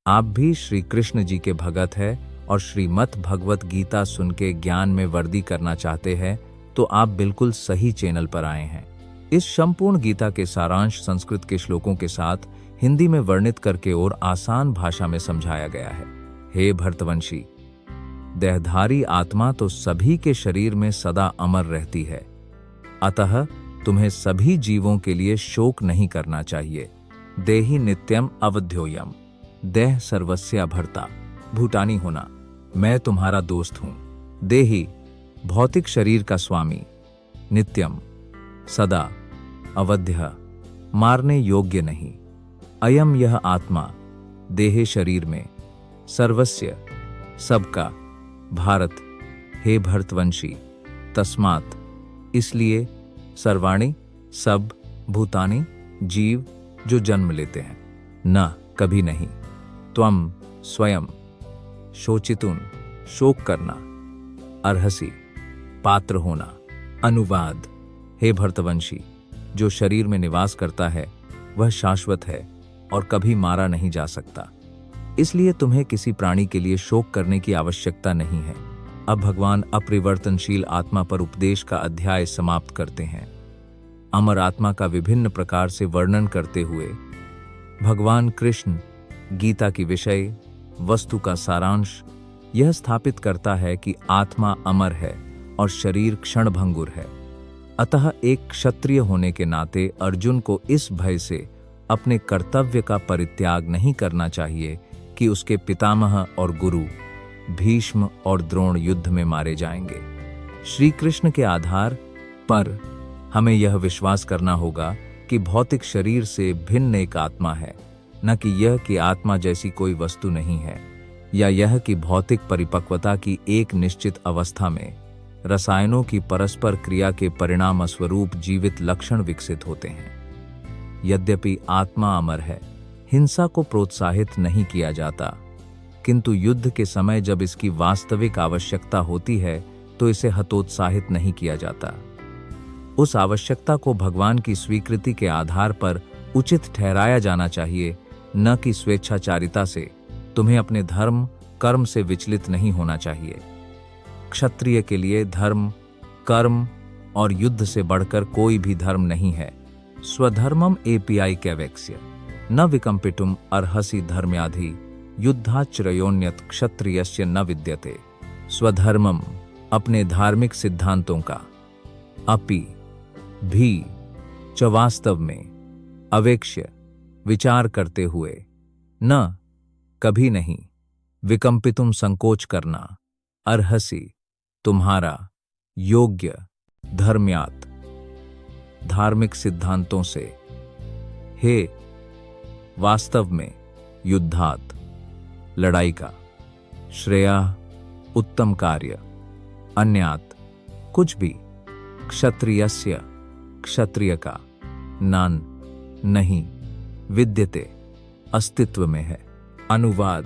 आप भी श्री कृष्ण जी के भगत है और श्रीमद् भगवत गीता सुन के ज्ञान में वृद्धि करना चाहते हैं तो आप बिल्कुल सही चैनल पर आए हैं। इस संपूर्ण गीता के सारांश संस्कृत के श्लोकों के साथ हिंदी में वर्णित करके और आसान भाषा में समझाया गया है। हे भरतवंशी, देहधारी आत्मा तो सभी के शरीर में सदा अमर रहती है, अतः तुम्हें सभी जीवों के लिए शोक नहीं करना चाहिए। देहि नित्यम अवध्योयम, देह सर्वस्य भर्ता। भूटानी होना, मैं तुम्हारा दोस्त हूं। देहि, भौतिक शरीर का स्वामी। नित्यम, सदा। अवध्य, मारने योग्य नहीं। अयम, यह आत्मा, देहे शरीर में। सर्वस्य, सबका। भारत, हे भरतवंशी, तस्मात्, इसलिए। सर्वाणि, सब। भूतानि, जीव जो जन्म लेते हैं। न, कभी नहीं। त्वम, स्वयं। शोचितुन, शोक करना। अर्हसि, पात्र होना। अनुवाद, हे भरतवंशी, जो शरीर में निवास करता है वह शाश्वत है और कभी मारा नहीं जा सकता, इसलिए तुम्हें किसी प्राणी के लिए शोक करने की आवश्यकता नहीं है। अब भगवान अपरिवर्तनशील आत्मा पर उपदेश का अध्याय समाप्त करते हैं। अमर आत्मा का विभिन्न प्रकार से वर्णन करते हुए भगवान कृष्ण गीता की विषय वस्तु का सारांश यह स्थापित करता है कि आत्मा अमर है और शरीर क्षणभंगुर है। अतः एक क्षत्रिय होने के नाते अर्जुन को इस भय से अपने कर्तव्य का परित्याग नहीं करना चाहिए कि उसके पितामह और गुरु भीष्म और द्रोण युद्ध में मारे जाएंगे। श्री कृष्ण के आधार पर हमें यह विश्वास करना होगा कि भौतिक शरीर से भिन्न एक आत्मा है, न कि यह कि आत्मा जैसी कोई वस्तु नहीं है, या यह कि भौतिक परिपक्वता की एक निश्चित अवस्था में रसायनों की परस्पर क्रिया के परिणाम स्वरूप जीवित लक्षण विकसित होते हैं। यद्यपि आत्मा अमर है, हिंसा को प्रोत्साहित नहीं किया जाता, किंतु युद्ध के समय जब इसकी वास्तविक आवश्यकता होती है तो इसे हतोत्साहित नहीं किया जाता। उस आवश्यकता को भगवान की स्वीकृति के आधार पर उचित ठहराया जाना चाहिए, न कि स्वेच्छाचारिता से। तुम्हें अपने धर्म कर्म से विचलित नहीं होना चाहिए। क्षत्रिय के लिए धर्म, कर्म और युद्ध से बढ़कर कोई भी धर्म नहीं है। स्वधर्मम एपीआई कैवेक्स्य न विकम्पितुम अर्हसि धर्म्याधि युद्धाच्रयोन्यत क्षत्रियस्य न विद्यते। स्वधर्मम, अपने धार्मिक सिद्धांतों का। अपि, भी, च वास्तव में। अवेक्ष्य, विचार करते हुए। न, कभी नहीं। विकम्पितुम, संकोच करना। अर्हसि, तुम्हारा। योग्य, धर्म्यात्, धार्मिक सिद्धांतों से। हे, वास्तव में। युद्धात्, लड़ाई का। श्रेया, उत्तम कार्य। अन्यात्, कुछ भी। क्षत्रियस्य, क्षत्रिय का। नान, नहीं। विद्यते, अस्तित्व में है। अनुवाद,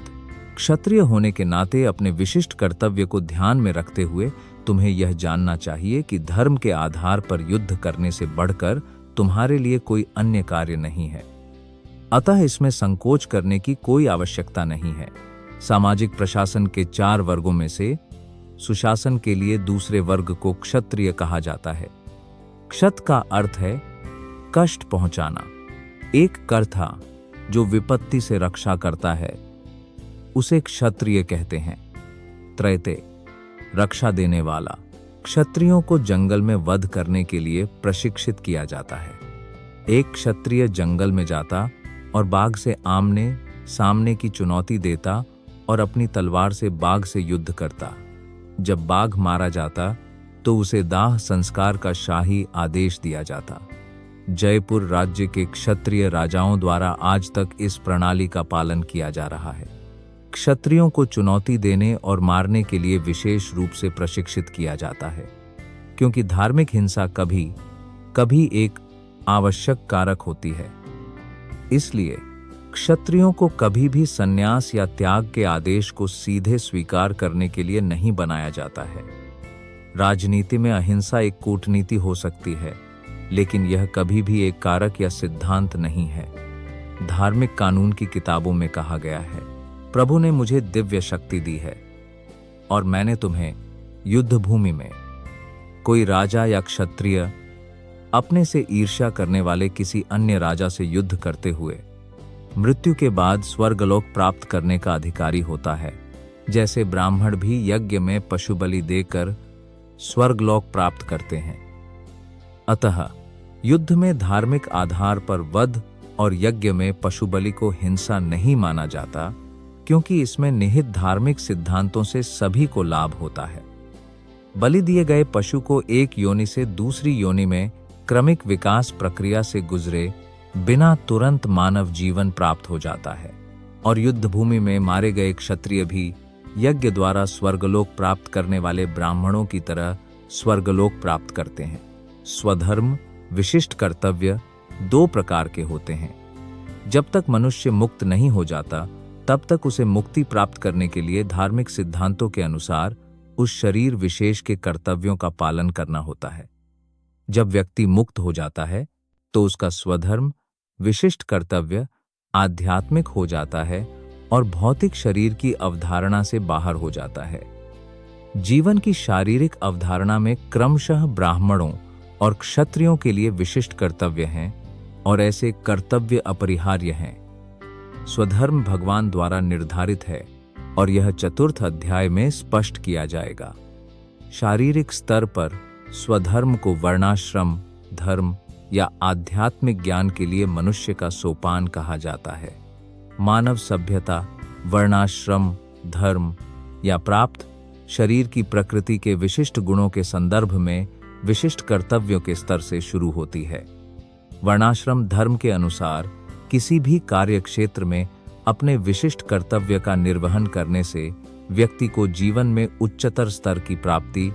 क्षत्रिय होने के नाते अपने विशिष्ट कर्तव्य को ध्यान में रखते हुए तुम्हें यह जानना चाहिए कि धर्म के आधार पर युद्ध करने से बढ़कर तुम्हारे लिए कोई अन्य कार्य नहीं है, अतः इसमें संकोच करने की कोई आवश्यकता नहीं है। सामाजिक प्रशासन के 4 वर्गों में से सुशासन के लिए दूसरे वर्ग को क्षत्रिय कहा जाता है। क्षत का अर्थ है कष्ट पहुंचाना। एक कर था जो विपत्ति से रक्षा करता है, उसे क्षत्रिय कहते हैं। त्रैते, रक्षा देने वाला। क्षत्रियों को जंगल में वध करने के लिए प्रशिक्षित किया जाता है। एक क्षत्रिय जंगल में जाता और बाघ से आमने सामने की चुनौती देता और अपनी तलवार से बाघ से युद्ध करता। जब बाघ मारा जाता तो उसे दाह संस्कार का शाही आदेश दिया जाता। जयपुर राज्य के क्षत्रिय राजाओं द्वारा आज तक इस प्रणाली का पालन किया जा रहा है। क्षत्रियों को चुनौती देने और मारने के लिए विशेष रूप से प्रशिक्षित किया जाता है, क्योंकि धार्मिक हिंसा कभी कभी एक आवश्यक कारक होती है। इसलिए क्षत्रियों को कभी भी संन्यास या त्याग के आदेश को सीधे स्वीकार करने के लिए नहीं बनाया जाता है। राजनीति में अहिंसा एक कूटनीति हो सकती है, लेकिन यह कभी भी एक कारक या सिद्धांत नहीं है। धार्मिक कानून की किताबों में कहा गया है, प्रभु ने मुझे दिव्य शक्ति दी है और मैंने तुम्हें युद्ध भूमि में, कोई राजा या क्षत्रिय अपने से ईर्ष्या करने वाले किसी अन्य राजा से युद्ध करते हुए मृत्यु के बाद स्वर्गलोक प्राप्त करने का अधिकारी होता है, जैसे ब्राह्मण भी यज्ञ में पशु बलि देकर स्वर्गलोक प्राप्त करते हैं। अतः युद्ध में धार्मिक आधार पर वध और यज्ञ में पशु बलि को हिंसा नहीं माना जाता, क्योंकि इसमें निहित धार्मिक सिद्धांतों से सभी को लाभ होता है। बलि दिए गए पशु को एक योनि से दूसरी योनि में क्रमिक विकास प्रक्रिया से गुजरे बिना तुरंत मानव जीवन प्राप्त हो जाता है, और युद्ध भूमि में मारे गए क्षत्रिय भी यज्ञ द्वारा स्वर्गलोक प्राप्त करने वाले ब्राह्मणों की तरह स्वर्गलोक प्राप्त करते हैं। स्वधर्म, विशिष्ट कर्तव्य दो प्रकार के होते हैं। जब तक मनुष्य मुक्त नहीं हो जाता, तब तक उसे मुक्ति प्राप्त करने के लिए धार्मिक सिद्धांतों के अनुसार उस शरीर विशेष के कर्तव्यों का पालन करना होता है। जब व्यक्ति मुक्त हो जाता है तो उसका स्वधर्म, विशिष्ट कर्तव्य आध्यात्मिक हो जाता है और भौतिक शरीर की अवधारणा से बाहर हो जाता है। जीवन की शारीरिक अवधारणा में क्रमशः ब्राह्मणों और क्षत्रियों के लिए विशिष्ट कर्तव्य हैं और ऐसे कर्तव्य अपरिहार्य हैं। स्वधर्म भगवान द्वारा निर्धारित है और यह चतुर्थ अध्याय में स्पष्ट किया जाएगा। शारीरिक स्तर पर स्वधर्म को वर्णाश्रम धर्म या आध्यात्मिक ज्ञान के लिए मनुष्य का सोपान कहा जाता है। मानव सभ्यता वर्णाश्रम धर्म या प्राप्त शरीर की प्रकृति के विशिष्ट गुणों के संदर्भ में विशिष्ट कर्तव्यों के स्तर से शुरू होती है। वर्णाश्रम धर्म के अनुसार किसी भी कार्य क्षेत्र में अपने विशिष्ट कर्तव्य का निर्वहन करने से व्यक्ति को जीवन में उच्चतर स्तर की प्राप्ति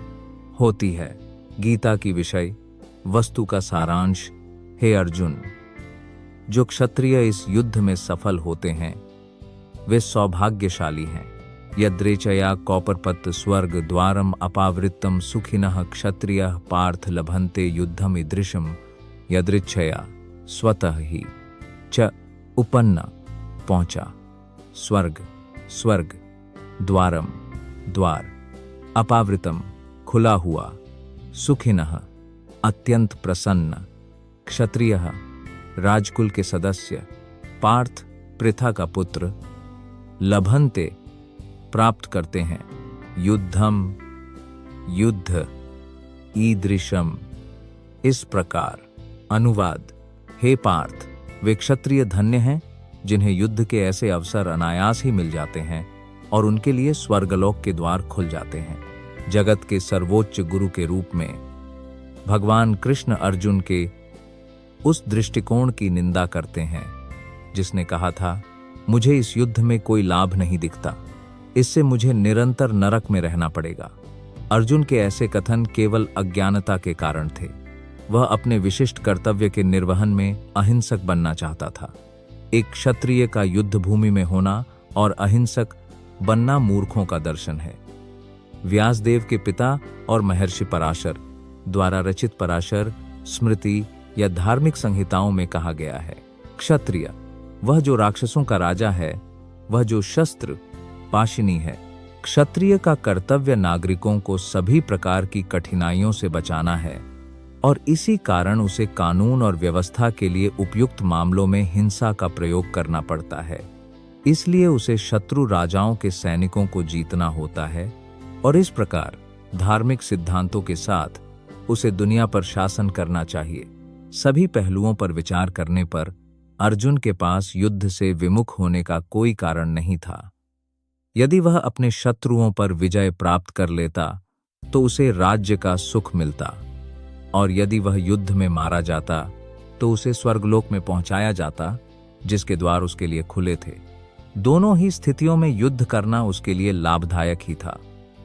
होती है। गीता की विषय वस्तु का सारांश। हे अर्जुन, जो क्षत्रिय इस युद्ध में सफल होते हैं वे सौभाग्यशाली हैं। यद्रेचया कौपरपत्त स्वर्ग द्वारम अपावृत्तम सुखिनः क्षत्रियः पार्थ लभन्ते युद्धम ईदृशम यदृच्छया स्वतः ही च उपन्न। पहुंचा स्वर्ग स्वर्ग, द्वारम द्वार, अपावृतम खुला हुआ, सुखिनः अत्यंत प्रसन्न, क्षत्रियः राजकुल के सदस्य, पार्थ पृथा का पुत्र, लभन्ते प्राप्त करते हैं, युद्धम युद्ध, ईदृशम इस प्रकार। अनुवाद। हे पार्थ, वे क्षत्रिय धन्य हैं जिन्हें युद्ध के ऐसे अवसर अनायास ही मिल जाते हैं और उनके लिए स्वर्गलोक के द्वार खुल जाते हैं। जगत के सर्वोच्च गुरु के रूप में भगवान कृष्ण अर्जुन के उस दृष्टिकोण की निंदा करते हैं जिसने कहा था, मुझे इस युद्ध में कोई लाभ नहीं दिखता, इससे मुझे निरंतर नरक में रहना पड़ेगा। अर्जुन के ऐसे कथन केवल अज्ञानता के कारण थे। वह अपने विशिष्ट कर्तव्य के निर्वहन में अहिंसक बनना चाहता था। एक क्षत्रिय का युद्ध भूमि में होना और अहिंसक बनना मूर्खों का दर्शन है। व्यासदेव के पिता और महर्षि पराशर द्वारा रचित पराशर स्मृति या धार्मिक संहिताओं में कहा गया है, क्षत्रिय वह जो राक्षसों का राजा है, वह जो शस्त्र पाशिनी है। क्षत्रिय का कर्तव्य नागरिकों को सभी प्रकार की कठिनाइयों से बचाना है और इसी कारण उसे कानून और व्यवस्था के लिए उपयुक्त मामलों में हिंसा का प्रयोग करना पड़ता है। इसलिए उसे शत्रु राजाओं के सैनिकों को जीतना होता है और इस प्रकार धार्मिक सिद्धांतों के साथ उसे दुनिया पर शासन करना चाहिए। सभी पहलुओं पर विचार करने पर अर्जुन के पास युद्ध से विमुख होने का कोई कारण नहीं था। यदि वह अपने शत्रुओं पर विजय प्राप्त कर लेता तो उसे राज्य का सुख मिलता, और यदि वह युद्ध में मारा जाता तो उसे स्वर्गलोक में पहुंचाया जाता जिसके द्वार उसके लिए खुले थे। दोनों ही स्थितियों में युद्ध करना उसके लिए लाभदायक ही था।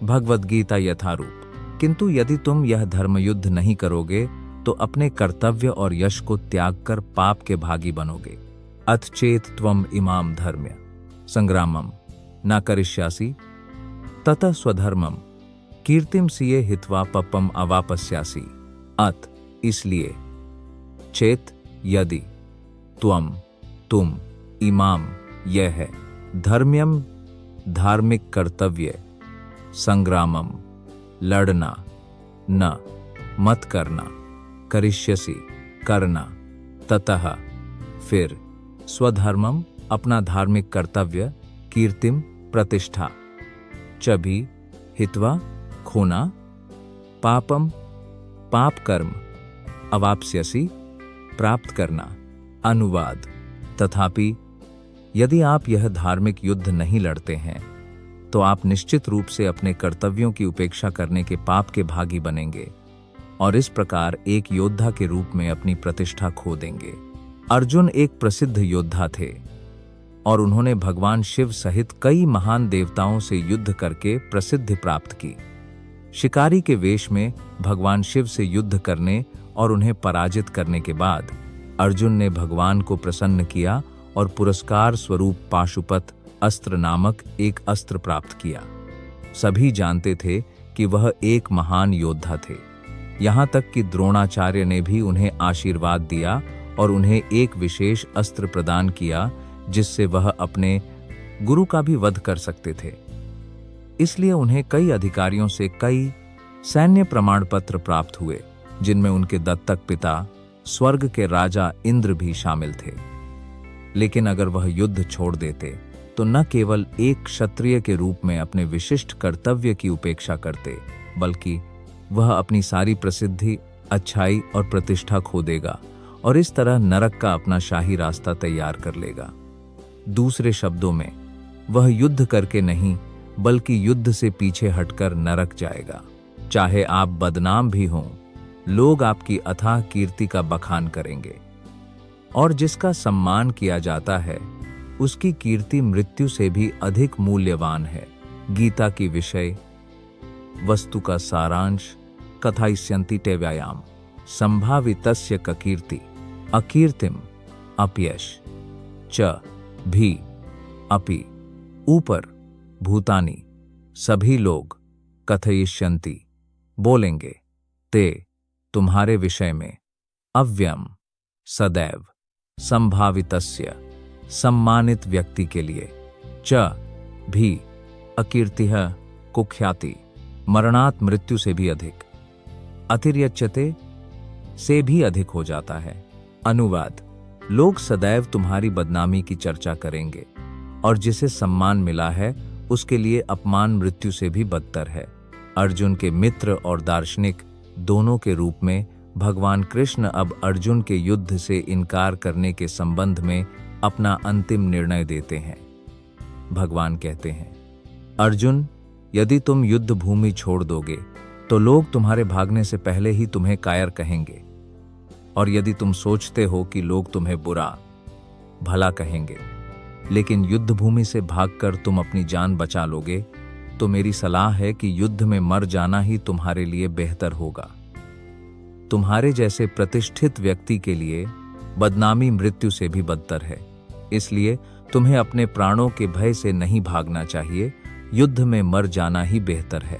भगवद गीता यथारूप। किंतु यदि तुम यह धर्मयुद्ध नहीं करोगे तो अपने कर्तव्य और यश को त्याग कर पाप के भागी बनोगे। अथ चेत त्वम इमाम धर्म्य संग्रामम न करिष्यासि ततः स्वधर्मम कीर्तिम सिये हित्वा पपम अवापस्यासि। अत इसलिए, चेत यदि, त्वम तुम, इमाम यह है, धर्म्यम धार्मिक कर्तव्य, संग्रामम, लड़ना, न, मत करना, करिष्यसि, करना, ततः, फिर, स्वधर्मम, अपना धार्मिक कर्तव्य, कीर्तिम, प्रतिष्ठा, च भी, हित्वा, खोना, पापम, पाप कर्म, अवाप्स्यसि, प्राप्त करना। अनुवाद। तथापि यदि आप यह धार्मिक युद्ध नहीं लड़ते हैं तो आप निश्चित रूप से अपने कर्तव्यों की उपेक्षा करने के पाप के भागी बनेंगे और इस प्रकार एक योद्धा के रूप में अपनी प्रतिष्ठा खो देंगे। अर्जुन एक प्रसिद्ध योद्धा थे और उन्होंने भगवान शिव सहित कई महान देवताओं से युद्ध करके प्रसिद्धि प्राप्त की। शिकारी के वेश में भगवान शिव से युद्ध करने और उन्हें पराजित करने के बाद अर्जुन ने भगवान को प्रसन्न किया और पुरस्कार स्वरूप पाशुपत अस्त्र नामक एक अस्त्र प्राप्त किया। सभी जानते थे कि वह एक महान योद्धा थे। यहाँ तक कि द्रोणाचार्य ने भी उन्हें आशीर्वाद दिया और उन्हें एक विशेष अस्त्र प्रदान किया जिससे वह अपने गुरु का भी वध कर सकते थे। इसलिए उन्हें कई अधिकारियों से कई सैन्य प्रमाण पत्र प्राप्त हुए जिनमें उनके दत्तक पिता स्वर्ग के राजा इंद्र भी शामिल थे। लेकिन अगर वह युद्ध छोड़ देते तो न केवल एक क्षत्रिय के रूप में अपने विशिष्ट कर्तव्य की उपेक्षा करते बल्कि वह अपनी सारी प्रसिद्धि, अच्छाई और प्रतिष्ठा खो देगा और इस तरह नरक का अपना शाही रास्ता तैयार कर लेगा। दूसरे शब्दों में, वह युद्ध करके नहीं बल्कि युद्ध से पीछे हटकर नरक जाएगा। चाहे आप बदनाम भी हों, लोग आपकी अथाह कीर्ति का बखान करेंगे और जिसका सम्मान किया जाता है उसकी कीर्ति मृत्यु से भी अधिक मूल्यवान है। गीता की विषय वस्तु का सारांश। कथयिष्यन्ति ते व्यायाम संभावितस्य ककीर्ति अकीर्तिम अपयश च भी अपि। ऊपर भूतानी सभी लोग, कथयिष्यन्ति बोलेंगे, ते तुम्हारे विषय में, अव्यम सदैव, संभावितस्य सम्मानित व्यक्ति के लिए, च भी अकीर्तिः कुख्याति मरणात् मृत्यु से भी अधिक, अतिर्यच्यते से भी अधिक हो जाता है। अनुवाद। लोग सदैव तुम्हारी बदनामी की चर्चा करेंगे और जिसे सम्मान मिला है उसके लिए अपमान मृत्यु से भी बदतर है। अर्जुन के मित्र और दार्शनिक दोनों के रूप में भगवान कृष्ण अब अर्जुन के युद्ध से इनकार करने के संबंध में अपना अंतिम निर्णय देते हैं। भगवान कहते हैं, अर्जुन, यदि तुम युद्ध भूमि छोड़ दोगे तो लोग तुम्हारे भागने से पहले ही तुम्हें कायर कहेंगे और यदि तुम सोचते हो कि लोग तुम्हें बुरा भला कहेंगे लेकिन युद्ध भूमि से भागकर तुम अपनी जान बचा लोगे तो मेरी सलाह है कि युद्ध में मर जाना ही तुम्हारे लिए बेहतर होगा। तुम्हारे जैसे प्रतिष्ठित व्यक्ति के लिए बदनामी मृत्यु से भी बदतर है। इसलिए तुम्हें अपने प्राणों के भय से नहीं भागना चाहिए, युद्ध में मर जाना ही बेहतर है।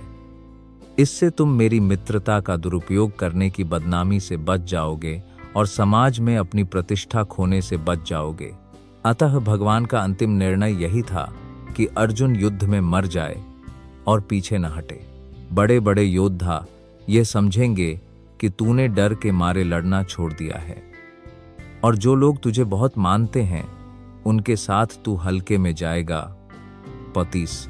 इससे तुम मेरी मित्रता का दुरुपयोग करने की बदनामी से बच जाओगे और समाज में अपनी प्रतिष्ठा खोने से बच जाओगे। अतः भगवान का अंतिम निर्णय यही था कि अर्जुन युद्ध में मर जाए और पीछे न हटे। बड़े बड़े योद्धा ये समझेंगे कि तूने डर के मारे लड़ना छोड़ दिया है और जो लोग तुझे बहुत मानते हैं उनके साथ तू हल्के में जाएगा। 35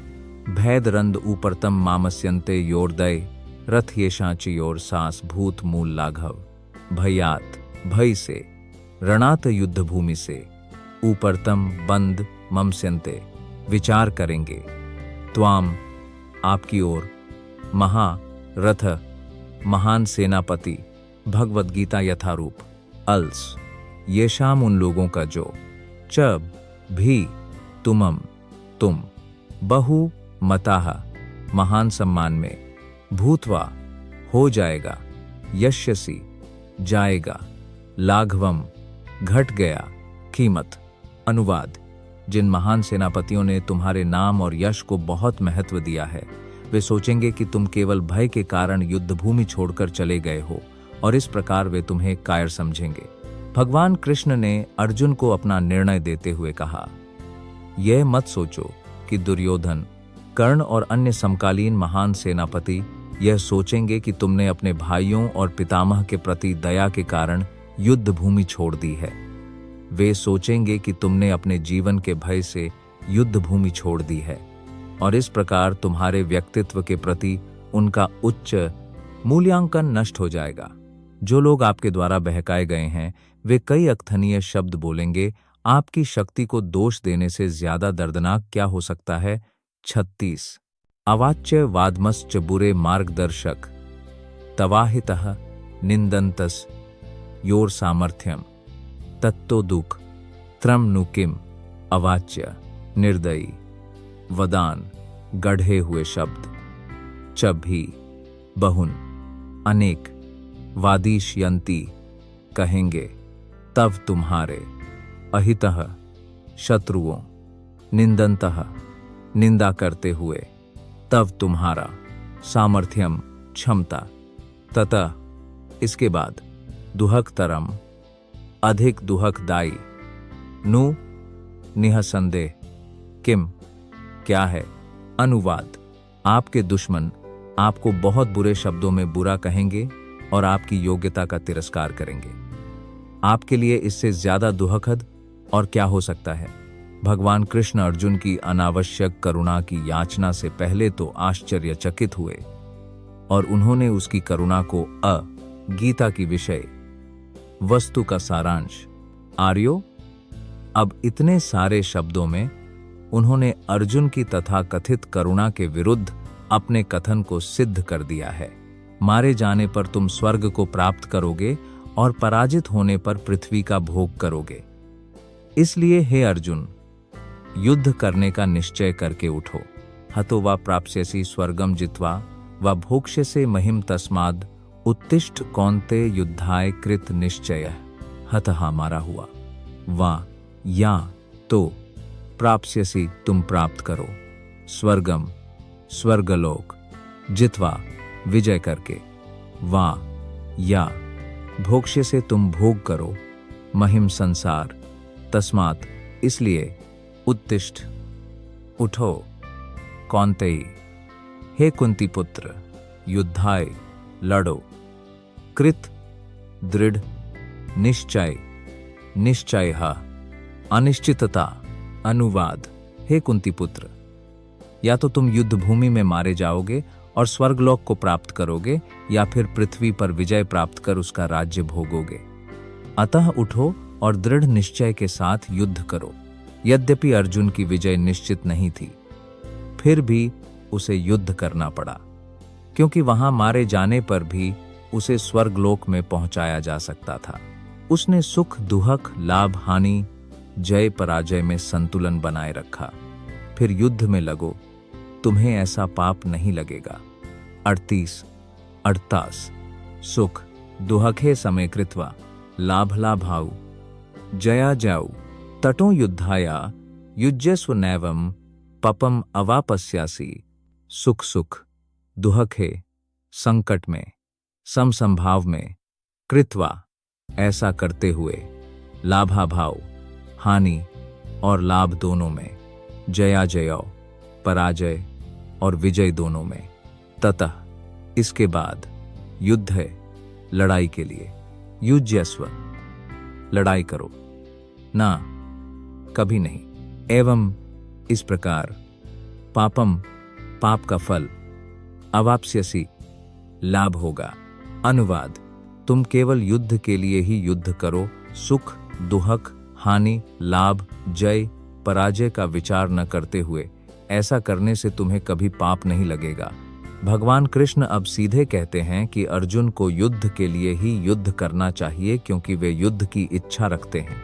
भैदरंद ऊपरतम मामस्यन्ते योर्दय रथ येषांच योर सांस भूत मूल लाघव। भयात भय से, रणात युद्ध भूमि से, ऊपरतम बंद ममस्यन्ते विचार करेंगे, त्वाम आपकी ओर, महा रथ महान सेनापति, भगवद गीता यथारूप, अल्स ये शाम उन लोगों का जो, चब भी तुमम तुम, बहु मताह महान सम्मान में, भूतवा हो जाएगा, यश्यसी जाएगा, लाघवम घट गया, कीमत। अनुवाद। जिन महान सेनापतियों ने तुम्हारे नाम और यश को बहुत महत्व दिया है वे सोचेंगे कि तुम केवल भय के कारण युद्ध भूमि छोड़कर चले गए हो और इस प्रकार वे तुम्हें कायर समझेंगे। भगवान कृष्ण ने अर्जुन को अपना निर्णय देते हुए कहा, यह मत सोचो कि दुर्योधन, कर्ण और अन्य समकालीन महान सेनापति यह सोचेंगे कि तुमने अपने भाइयों और पितामह के प्रति दया के कारण युद्ध भूमि छोड़ दी है। वे सोचेंगे कि तुमने अपने जीवन के भय से युद्ध भूमि छोड़ दी है और इस प्रकार तुम्हारे व्यक्तित्व के प्रति उनका उच्च मूल्यांकन नष्ट हो जाएगा। जो लोग आपके द्वारा बहकाए गए हैं वे कई अकथनीय शब्द बोलेंगे। आपकी शक्ति को दोष देने से ज्यादा दर्दनाक क्या हो सकता है। 36 अवाच्य वादमश्च बुरे मार्गदर्शक तवाहितः निंदन्तस योर सामर्थ्यम तत्तो दुख त्रम नु किम। अवाच्य निर्दयी वदान गढ़े हुए शब्द चभी बहुन अनेक वादिष्यन्ति कहेंगे तब तुम्हारे अहितः शत्रुओं निंदन्तः निंदा करते हुए तब तुम्हारा सामर्थ्यम क्षमता ततः इसके बाद दुहकतरम अधिक दुहकदायी नु निःसंदेह किम क्या है। अनुवाद आपके दुश्मन आपको बहुत बुरे शब्दों में बुरा कहेंगे और आपकी योग्यता का तिरस्कार करेंगे। आपके लिए इससे ज्यादा दुहखद और क्या हो सकता है। भगवान कृष्ण अर्जुन की अनावश्यक करुणा की याचना से पहले तो आश्चर्यचकित हुए और उन्होंने उसकी करुणा को गीता की विषय वस्तु का सारांश आर्यो। अब इतने सारे शब्दों में उन्होंने अर्जुन की तथाकथित करुणा के विरुद्ध अपने कथन को सिद्ध कर दिया है। मारे जाने पर तुम स्वर्ग को प्राप्त करोगे और पराजित होने पर पृथ्वी का भोग करोगे। इसलिए हे अर्जुन, युद्ध करने का निश्चय करके उठो। हतो वा प्राप्स्यसि स्वर्गम जित्वा व भोक्ष्यसे महिम तस्माद् उत्तिष्ठ कौन्ते युद्धाय कृत निश्चय। हतः मारा हुआ वा या तो प्राप्स्यसि तुम प्राप्त करो स्वर्गम स्वर्गलोक जित्वा विजय करके वा या भोक्ष्य से तुम भोग करो महिम संसार तस्मात् इसलिए उत्तिष्ठ उठो कौन्तेय हे कुंती पुत्र युद्धाय लड़ो कृत दृढ़ निश्चय निश्चयः अनिश्चितता। अनुवाद हे कुंती पुत्र, या तो तुम युद्ध भूमि में मारे जाओगे और स्वर्गलोक को प्राप्त करोगे या फिर पृथ्वी पर विजय प्राप्त कर उसका राज्य भोगोगे। अतः उठो और दृढ़ निश्चय के साथ युद्ध करो। यद्यपि अर्जुन की विजय निश्चित नहीं थी, फिर भी उसे युद्ध करना पड़ा, क्योंकि वहां मारे जाने पर भी उसे स्वर्गलोक में पहुंचाया जा सकता था। उसने सुख दुहक लाभ हानि जय पराजय में संतुलन बनाए रखा। फिर युद्ध में लगो, तुम्हें ऐसा पाप नहीं लगेगा। 38 सुख दुहखे समय कृत्वा लाभ लाभाऊ जया जाऊ तटो युद्धाया युज्यस्व नैवम पपम अवापस्यासी। सुख सुख दुहखे संकट में समसंभाव में कृत्वा ऐसा करते हुए लाभाभाव हानि और लाभ दोनों में जया जयो पराजय और विजय दोनों में ततः इसके बाद युद्ध है लड़ाई के लिए। युज्यस्व लड़ाई करो ना कभी नहीं। एवं इस प्रकार पापम पाप का फल अवाप्स्यसि लाभ होगा। अनुवाद तुम केवल युद्ध के लिए ही युद्ध करो। सुख दुहक हानि लाभ जय पराजय का विचार न करते हुए ऐसा करने से तुम्हें कभी पाप नहीं लगेगा। भगवान कृष्ण अब सीधे कहते हैं कि अर्जुन को युद्ध के लिए ही युद्ध करना चाहिए, क्योंकि वे युद्ध की इच्छा रखते हैं।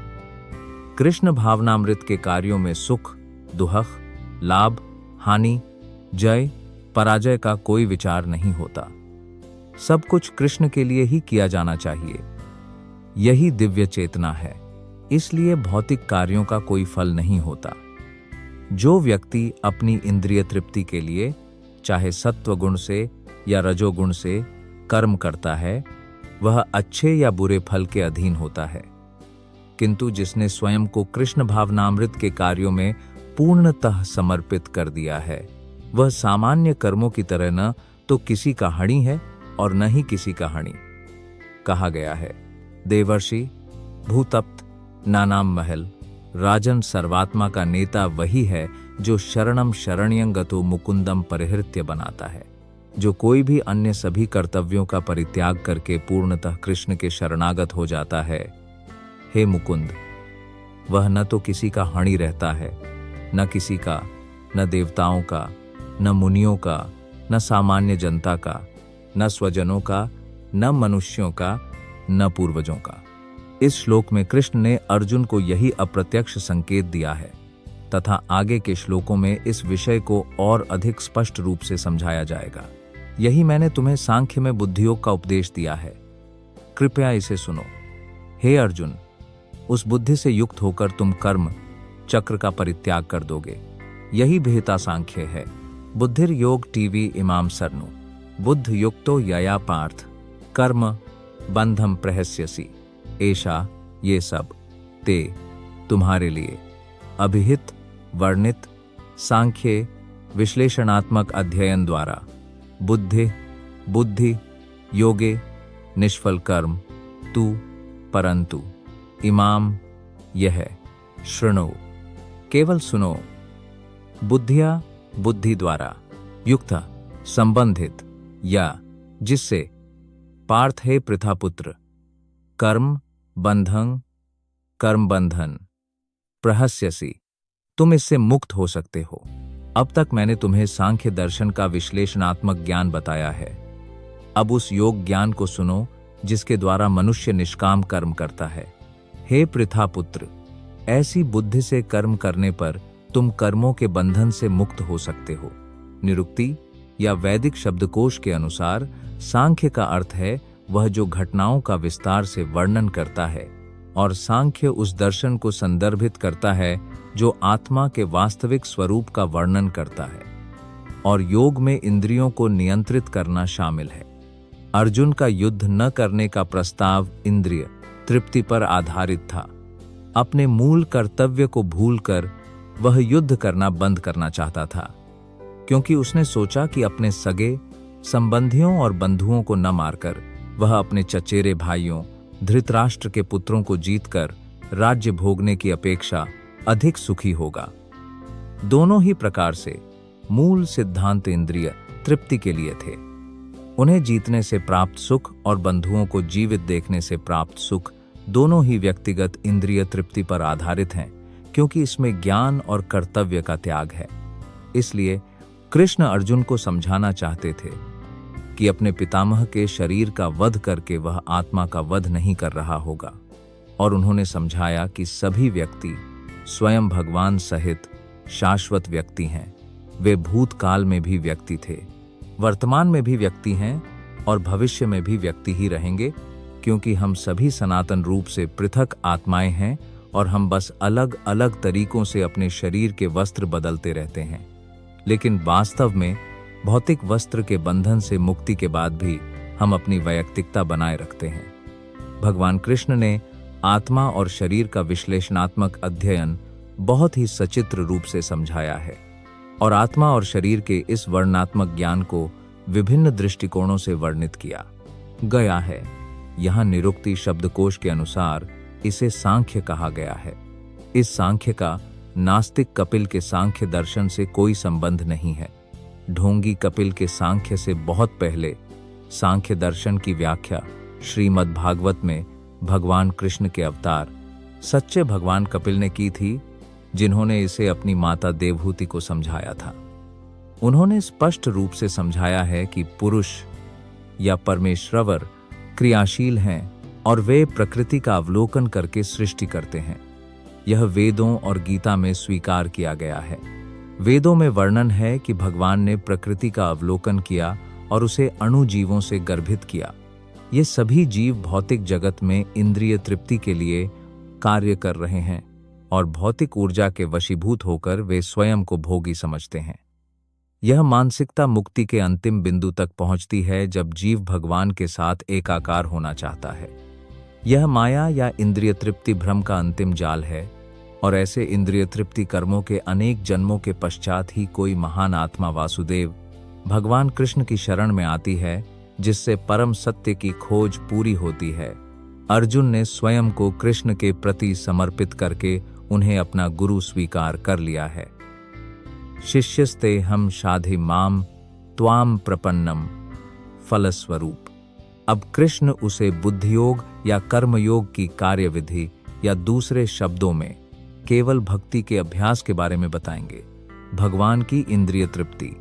कृष्ण भावनामृत के कार्यों में सुख दुहक लाभ हानि जय पराजय का कोई विचार नहीं होता। सब कुछ कृष्ण के लिए ही किया जाना चाहिए। यही दिव्य चेतना है। इसलिए भौतिक कार्यों का कोई फल नहीं होता। जो व्यक्ति अपनी इंद्रिय तृप्ति के लिए चाहे सत्व गुण से या रजोगुण से कर्म करता है, वह अच्छे या बुरे फल के अधीन होता है। किंतु जिसने स्वयं को कृष्ण भावनामृत के कार्यों में पूर्णतः समर्पित कर दिया है। वह सामान्य कर्मों की तरह न तो किसी का हणी है और न ही किसी का हणी। कहा गया है, देवर्षि, भूतप्त, नानाम महल, राजन सर्वात्मा का नेता वही है जो शरणम शरण्यं गतो मुकुंदम परिहृत्य बनाता है, जो कोई भी अन्य सभी कर्तव्यों का परित्याग करके पूर्णतः कृष्ण के शरणागत हो जाता है। हे मुकुंद, वह न तो किसी का हणी रहता है, न किसी का, न देवताओं का, न मुनियों का, न सामान्य जनता का, न स्वजनों का, न मनुष्यों का, न पूर्वजों का। इस श्लोक में कृष्ण ने अर्जुन को यही अप्रत्यक्ष संकेत दिया है तथा आगे के श्लोकों में इस विषय को और अधिक स्पष्ट रूप से समझाया जाएगा। यही मैंने तुम्हें सांख्य में बुद्धियोग का उपदेश दिया है, कृपया इसे सुनो। हे अर्जुन, उस बुद्धि से युक्त होकर तुम कर्म चक्र का परित्याग कर दोगे, यही विहिता सांख्य है। बुद्धिर योग टीवी इमाम सरनु, बुद्ध युक्तो यया पार्थ, कर्म बंधम प्रहस्यसि। ऐसा ये सब ते तुम्हारे लिए अभिहित वर्णित सांख्य विश्लेषणात्मक अध्ययन द्वारा बुद्धि योगे निष्फल कर्म तू परंतु इमाम यह शृणु, केवल सुनो, बुद्धिया बुद्धि द्वारा युक्त संबंधित या जिससे पार्थ है पृथापुत्र, कर्म बंधन प्रहस्यसि, तुम इससे मुक्त हो सकते हो। अब तक मैंने तुम्हें सांख्य दर्शन का विश्लेषणात्मक ज्ञान बताया है। अब उस योग ज्ञान को सुनो जिसके द्वारा मनुष्य निष्काम कर्म करता है। हे पृथापुत्र, ऐसी बुद्धि से कर्म करने पर तुम कर्मों के बंधन से मुक्त हो सकते हो। निरुक्ति या वैदिक शब्दकोश के अनुसार सांख्य का अर्थ है वह जो घटनाओं का विस्तार से वर्णन करता है, और सांख्य उस दर्शन को संदर्भित करता है जो आत्मा के वास्तविक स्वरूप का वर्णन करता है, और योग में इंद्रियों को नियंत्रित करना शामिल है। अर्जुन का युद्ध न करने का प्रस्ताव इंद्रिय तृप्ति पर आधारित था। अपने मूल कर्तव्य को भूलकर वह युद्ध करना बंद करना चाहता था, क्योंकि उसने सोचा कि अपने सगे संबंधियों और बंधुओं को न मारकर वह अपने चचेरे भाइयों धृतराष्ट्र के पुत्रों को जीतकर राज्य भोगने की अपेक्षा अधिक सुखी होगा। दोनों ही प्रकार से मूल सिद्धांत इंद्रिय तृप्ति के लिए थे। उन्हें जीतने से प्राप्त सुख और बंधुओं को जीवित देखने से प्राप्त सुख दोनों ही व्यक्तिगत इंद्रिय तृप्ति पर आधारित हैं, क्योंकि इसमें ज्ञान और कर्तव्य का त्याग है। इसलिए कृष्ण अर्जुन को समझाना चाहते थे कि अपने पितामह के शरीर का वध करके वह आत्मा का वध नहीं कर रहा होगा, और उन्होंने समझाया कि सभी व्यक्ति स्वयं भगवान सहित शाश्वत व्यक्ति हैं। वे भूतकाल में भी व्यक्ति थे, वर्तमान में भी व्यक्ति हैं और भविष्य में भी व्यक्ति ही रहेंगे, क्योंकि हम सभी सनातन रूप से पृथक आत्माएं हैं और हम बस अलग अलग तरीकों से अपने शरीर के वस्त्र बदलते रहते हैं। लेकिन वास्तव में भौतिक वस्त्र के बंधन से मुक्ति के बाद भी हम अपनी वैयक्तिकता बनाए रखते हैं। भगवान कृष्ण ने आत्मा और शरीर का विश्लेषणात्मक अध्ययन बहुत ही सचित्र रूप से समझाया है, और आत्मा और शरीर के इस वर्णनात्मक ज्ञान को विभिन्न दृष्टिकोणों से वर्णित किया गया है। यहाँ निरुक्ति शब्दकोश के अनुसार इसे सांख्य कहा गया है। इस सांख्य का नास्तिक कपिल के सांख्य दर्शन से कोई संबंध नहीं है। ढोंगी कपिल के सांख्य से बहुत पहले सांख्य दर्शन की व्याख्या श्रीमद् भागवत में भगवान कृष्ण के अवतार सच्चे भगवान कपिल ने की थी, जिन्होंने इसे अपनी माता देवहूति को समझाया था। उन्होंने स्पष्ट रूप से समझाया है कि पुरुष या परमेश्वर क्रियाशील हैं और वे प्रकृति का अवलोकन करके सृष्टि करते हैं। यह वेदों और गीता में स्वीकार किया गया है। वेदों में वर्णन है कि भगवान ने प्रकृति का अवलोकन किया और उसे अणुजीवों से गर्भित किया। ये सभी जीव भौतिक जगत में इंद्रिय तृप्ति के लिए कार्य कर रहे हैं और भौतिक ऊर्जा के वशीभूत होकर वे स्वयं को भोगी समझते हैं। यह मानसिकता मुक्ति के अंतिम बिंदु तक पहुंचती है जब जीव भगवान के साथ एकाकार होना चाहता है। यह माया या इंद्रिय तृप्ति भ्रम का अंतिम जाल है, और ऐसे इंद्रिय तृप्ति कर्मों के अनेक जन्मों के पश्चात ही कोई महान आत्मा वासुदेव भगवान कृष्ण की शरण में आती है, जिससे परम सत्य की खोज पूरी होती है। अर्जुन ने स्वयं को कृष्ण के प्रति समर्पित करके उन्हें अपना गुरु स्वीकार कर लिया है। शिष्यस्ते हम शाधि माम त्वाम प्रपन्नम फलस्वरूप। अब कृष्ण उसे बुद्धियोग या कर्मयोग की कार्यविधि या दूसरे शब्दों में केवल भक्ति के अभ्यास के बारे में बताएंगे। भगवान की इंद्रिय तृप्ति।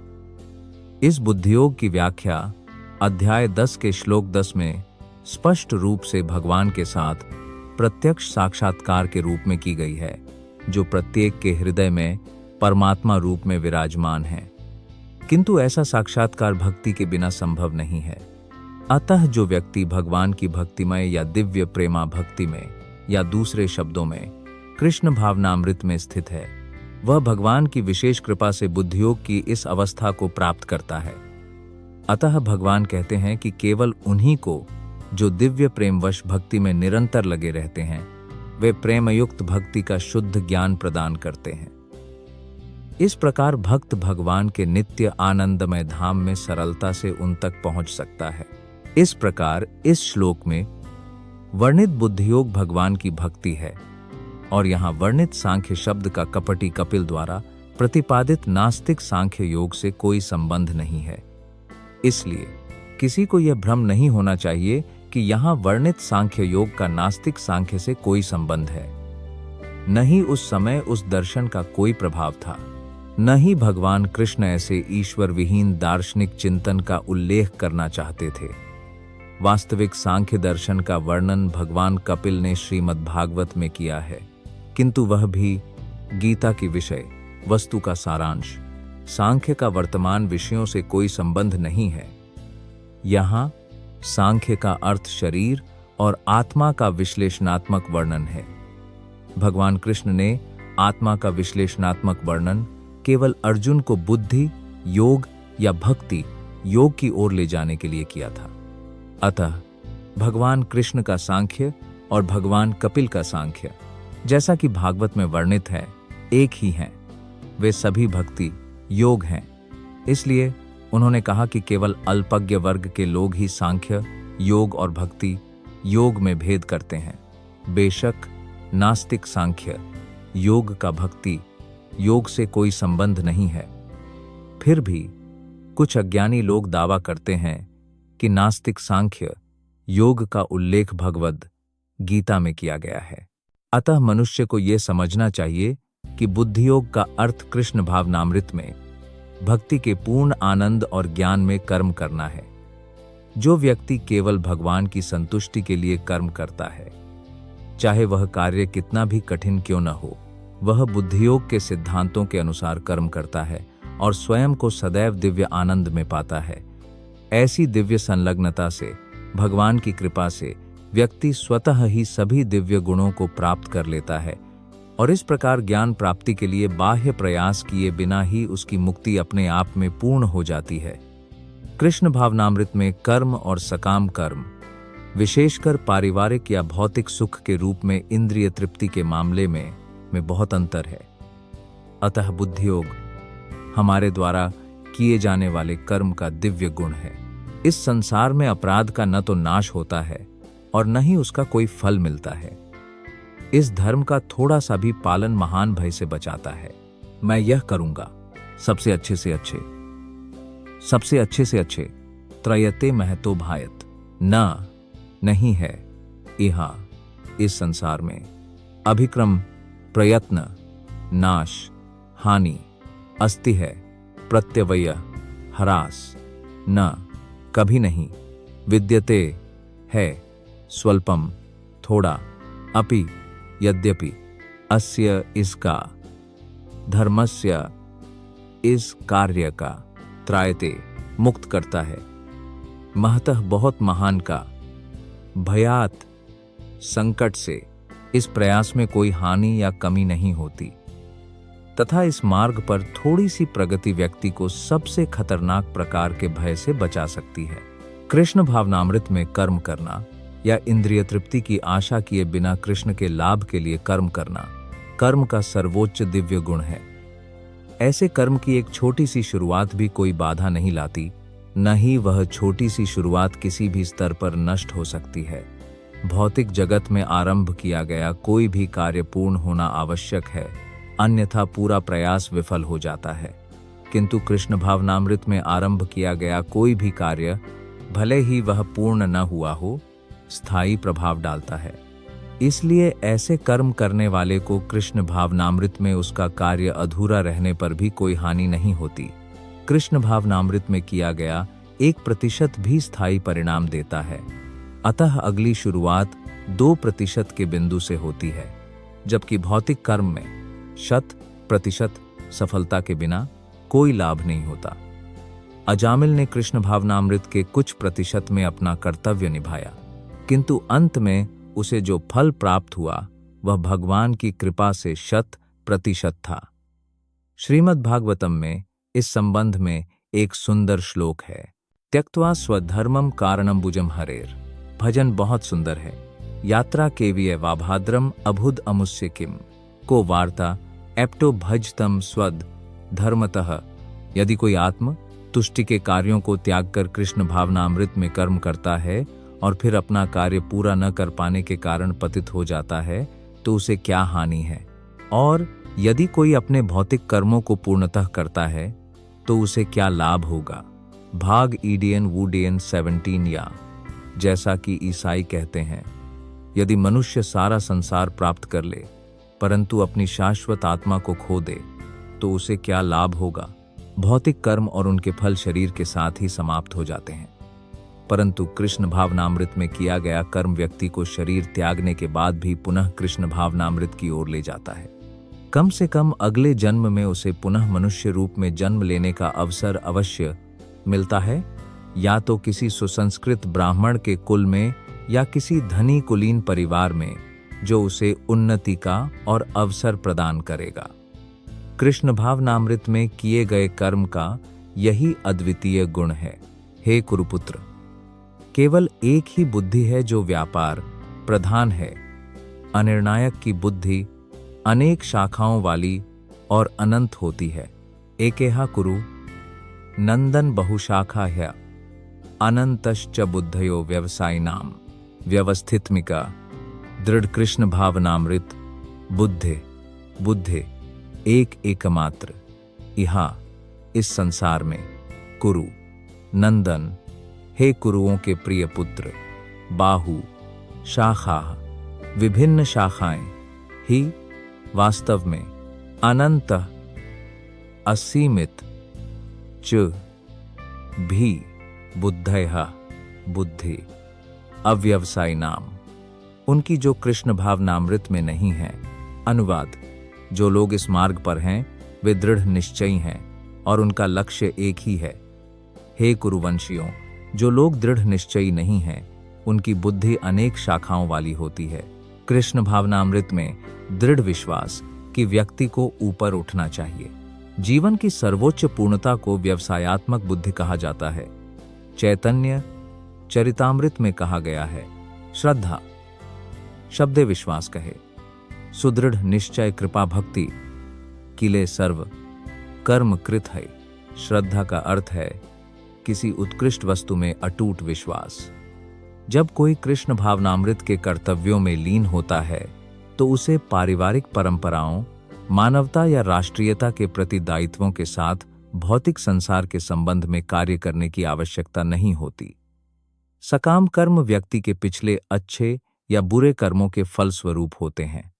इस बुद्धियोग की व्याख्या अध्याय 10 के श्लोक 10 में स्पष्ट रूप से भगवान के साथ प्रत्यक्ष साक्षात्कार के रूप में की गई है, जो प्रत्येक के हृदय में परमात्मा रूप में विराजमान है। किंतु ऐसा साक्षात्कार भक्ति के बिना संभव नहीं है। अतः जो व्यक्ति भगवान की भक्तिमय या दिव्य प्रेमा भक्ति में या दूसरे शब्दों में कृष्ण भावनामृत में स्थित है, वह भगवान की विशेष कृपा से बुद्धियोग की इस अवस्था को प्राप्त करता है। अतः भगवान कहते हैं कि केवल उन्हीं को जो दिव्य प्रेमवश भक्ति में निरंतर लगे रहते हैं, वे प्रेमयुक्त भक्ति का शुद्ध ज्ञान प्रदान करते हैं। इस प्रकार भक्त भगवान के नित्य आनंदमय धाम में सरलता से उन तक पहुंच सकता है। इस प्रकार इस श्लोक में वर्णित बुद्धियोग भगवान की भक्ति है, और यहाँ वर्णित सांख्य शब्द का कपटी कपिल द्वारा प्रतिपादित नास्तिक सांख्य योग से कोई संबंध नहीं है। इसलिए किसी को यह भ्रम नहीं होना चाहिए कि यहाँ वर्णित सांख्य योग का नास्तिक सांख्य से कोई संबंध है। न ही उस समय उस दर्शन का कोई प्रभाव था, न ही भगवान कृष्ण ऐसे ईश्वर विहीन दार्शनिक चिंतन का उल्लेख करना चाहते थे। वास्तविक सांख्य दर्शन का वर्णन भगवान कपिल ने श्रीमद् भागवत में किया है, किंतु वह भी गीता की विषय वस्तु का सारांश। सांख्य का वर्तमान विषयों से कोई संबंध नहीं है। यहाँ सांख्य का अर्थ शरीर और आत्मा का विश्लेषणात्मक वर्णन है। भगवान कृष्ण ने आत्मा का विश्लेषणात्मक वर्णन केवल अर्जुन को बुद्धि योग या भक्ति योग की ओर ले जाने के लिए किया था। अतः भगवान कृष्ण का सांख्य और भगवान कपिल का सांख्य, जैसा कि भागवत में वर्णित है, एक ही हैं। वे सभी भक्ति योग हैं। इसलिए उन्होंने कहा कि केवल अल्पज्ञ वर्ग के लोग ही सांख्य योग और भक्ति योग में भेद करते हैं। बेशक नास्तिक सांख्य योग का भक्ति योग से कोई संबंध नहीं है। फिर भी कुछ अज्ञानी लोग दावा करते हैं कि नास्तिक सांख्य योग का उल्लेख भगवद गीता में किया गया है। अतः मनुष्य को यह समझना चाहिए कि बुद्धियोग का अर्थ कृष्ण भावनामृत में भक्ति के पूर्ण आनंद और ज्ञान में कर्म करना है। जो व्यक्ति केवल भगवान की संतुष्टि के लिए कर्म करता है, चाहे वह कार्य कितना भी कठिन क्यों न हो, वह बुद्धियोग के सिद्धांतों के अनुसार कर्म करता है और स्वयं को सदैव दिव्य आनंद में पाता है। ऐसी दिव्य संलग्नता से, भगवान की कृपा से व्यक्ति स्वतः ही सभी दिव्य गुणों को प्राप्त कर लेता है और इस प्रकार ज्ञान प्राप्ति के लिए बाह्य प्रयास किए बिना ही उसकी मुक्ति अपने आप में पूर्ण हो जाती है। कृष्ण भावनामृत में कर्म और सकाम कर्म, विशेषकर पारिवारिक या भौतिक सुख के रूप में इंद्रिय तृप्ति के मामले में बहुत अंतर है। अतः बुद्धियोग हमारे द्वारा किए जाने वाले कर्म का दिव्य गुण है। इस संसार में अपराध का न तो नाश होता है और न ही उसका कोई फल मिलता है। इस धर्म का थोड़ा सा भी पालन महान भय से बचाता है। मैं यह करूंगा, सबसे अच्छे से अच्छे त्रयते महतो भायत, न नहीं है यहाँ इस संसार में अभिक्रम प्रयत्न नाश हानि अस्ति है प्रत्यवय हरास न कभी नहीं विद्यते है स्वल्पम थोड़ा अपि यद्यपि अस्य इसका धर्मस्य इस कार्य का त्रायते मुक्त करता है महतः बहुत महान का भयात संकट से इस प्रयास में कोई हानि या कमी नहीं होती तथा इस मार्ग पर थोड़ी सी प्रगति व्यक्ति को सबसे खतरनाक प्रकार के भय से बचा सकती है। कृष्ण भावनामृत में कर्म करना या इंद्रिय तृप्ति की आशा किए बिना कृष्ण के लाभ के लिए कर्म करना कर्म का सर्वोच्च दिव्य गुण है। ऐसे कर्म की एक छोटी सी शुरुआत भी कोई बाधा नहीं लाती, न ही वह छोटी सी शुरुआत किसी भी स्तर पर नष्ट हो सकती है। भौतिक जगत में आरंभ किया गया कोई भी कार्य पूर्ण होना आवश्यक है, अन्यथा पूरा प्रयास विफल हो जाता है। किंतु कृष्ण भावनामृत में आरंभ किया गया कोई भी कार्य, भले ही वह पूर्ण न हुआ हो, स्थायी प्रभाव डालता है। इसलिए ऐसे कर्म करने वाले को कृष्ण भावनामृत में उसका कार्य अधूरा रहने पर भी कोई हानि नहीं होती। कृष्ण भावनामृत में किया गया 1% भी स्थायी परिणाम देता है। अतः अगली शुरुआत 2% के बिंदु से होती है, जबकि भौतिक कर्म में 100% सफलता के बिना कोई लाभ नहीं होता। अजामिल ने कृष्ण भावनामृत के कुछ प्रतिशत में अपना कर्तव्य निभाया, किंतु अंत में उसे जो फल प्राप्त हुआ वह भगवान की कृपा से 100% था। श्रीमद् भागवतम में इस संबंध में एक सुंदर श्लोक है। त्यक्त्वा स्वधर्मम कारणम भुजम हरेर। भजन बहुत सुंदर है। यात्रा केविय वाभाद्रम अभुद अमुष्य किम को वार्ता एप्टो भजतम स्वद धर्मतः। यदि कोई आत्म तुष्टि के कार्यों को त्याग कर कृष्ण भावनामृत में कर्म करता है और फिर अपना कार्य पूरा न कर पाने के कारण पतित हो जाता है, तो उसे क्या हानि है? और यदि कोई अपने भौतिक कर्मों को पूर्णतः करता है तो उसे क्या लाभ होगा? भाग ईडियन वुडियन 17 या जैसा कि ईसाई कहते हैं, यदि मनुष्य सारा संसार प्राप्त कर ले परंतु अपनी शाश्वत आत्मा को खो दे तो उसे क्या लाभ होगा? भौतिक कर्म और उनके फल शरीर के साथ ही समाप्त हो जाते हैं, परंतु कृष्ण भावनामृत में किया गया कर्म व्यक्ति को शरीर त्यागने के बाद भी पुनः कृष्ण भावनामृत की ओर ले जाता है। कम से कम अगले जन्म में उसे पुनः मनुष्य रूप में जन्म लेने का अवसर अवश्य मिलता है, या तो किसी सुसंस्कृत ब्राह्मण के कुल में या किसी धनी कुलीन परिवार में, जो उसे उन्नति का और अवसर प्रदान करेगा। कृष्ण भावनामृत में किए गए कर्म का यही अद्वितीय गुण है। हे कुरुपुत्र, केवल एक ही बुद्धि है जो व्यापार प्रधान है। अनिर्णायक की बुद्धि अनेक शाखाओं वाली और अनंत होती है। एकेहा कुरु नंदन बहुशाखा है अनंतश्च बुद्धयो व्यवसायिनाम व्यवस्थितमिका दृढ़ कृष्ण भावनामृत बुद्धे एक एकमात्र इहा इस संसार में। कुरु नंदन, हे कुरुओं के प्रिय पुत्र। बाहु शाखा, विभिन्न शाखाएं। ही वास्तव में। अनंत असीमित। च भी बुद्धयः बुद्धि अव्यवसायी नाम, उनकी जो कृष्ण भावनामृत में नहीं है। अनुवाद: जो लोग इस मार्ग पर हैं वे दृढ़ निश्चयी हैं और उनका लक्ष्य एक ही है। हे कुरुवंशियों, जो लोग दृढ़ निश्चयी नहीं हैं उनकी बुद्धि अनेक शाखाओं वाली होती है। कृष्ण भावनामृत में दृढ़ विश्वास कि व्यक्ति को ऊपर उठना चाहिए। जीवन की सर्वोच्च पूर्णता को व्यवसायात्मक बुद्धि कहा जाता है। चैतन्य चरितामृत में कहा गया है, श्रद्धा शब्दे विश्वास कहे, सुदृढ़ निश्चय कृपा भक्ति किले सर्व कर्म कृत है। श्रद्धा का अर्थ है किसी उत्कृष्ट वस्तु में अटूट विश्वास। जब कोई कृष्ण भावनामृत के कर्तव्यों में लीन होता है तो उसे पारिवारिक परंपराओं, मानवता या राष्ट्रीयता के प्रति दायित्वों के साथ भौतिक संसार के संबंध में कार्य करने की आवश्यकता नहीं होती। सकाम कर्म व्यक्ति के पिछले अच्छे या बुरे कर्मों के फलस्वरूप होते हैं।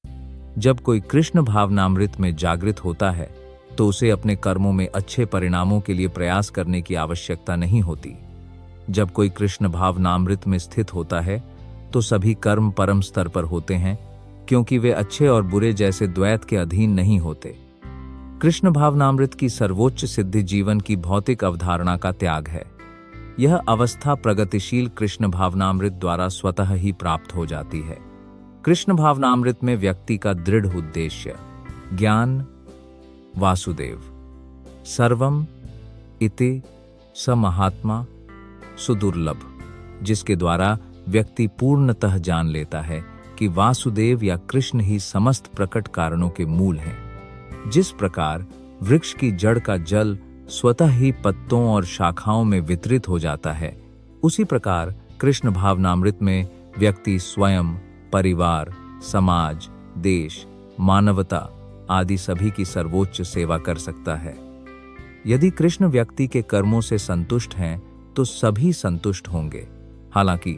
जब कोई कृष्ण भावनामृत में जागृत होता है तो उसे अपने कर्मों में अच्छे परिणामों के लिए प्रयास करने की आवश्यकता नहीं होती। जब कोई कृष्ण भावनामृत में स्थित होता है तो सभी कर्म परम स्तर पर होते हैं, क्योंकि वे अच्छे और बुरे जैसे द्वैत के अधीन नहीं होते। कृष्ण भावनामृत की सर्वोच्च सिद्धि जीवन की भौतिक अवधारणा का त्याग है। यह अवस्था प्रगतिशील कृष्ण भावनामृत द्वारा स्वतः ही प्राप्त हो जाती है। कृष्ण भावनामृत में व्यक्ति का दृढ़ उद्देश्य ज्ञान वासुदेव सर्वम इति स महात्मा सुदुर्लभ, जिसके द्वारा व्यक्ति पूर्णतः जान लेता है कि वासुदेव या कृष्ण ही समस्त प्रकट कारणों के मूल हैं। जिस प्रकार वृक्ष की जड़ का जल स्वतः ही पत्तों और शाखाओं में वितरित हो जाता है, उसी प्रकार कृष्ण भावनामृत में व्यक्ति स्वयं, परिवार, समाज, देश, मानवता आदि सभी की सर्वोच्च सेवा कर सकता है। यदि कृष्ण व्यक्ति के कर्मों से संतुष्ट हैं तो सभी संतुष्ट होंगे। हालांकि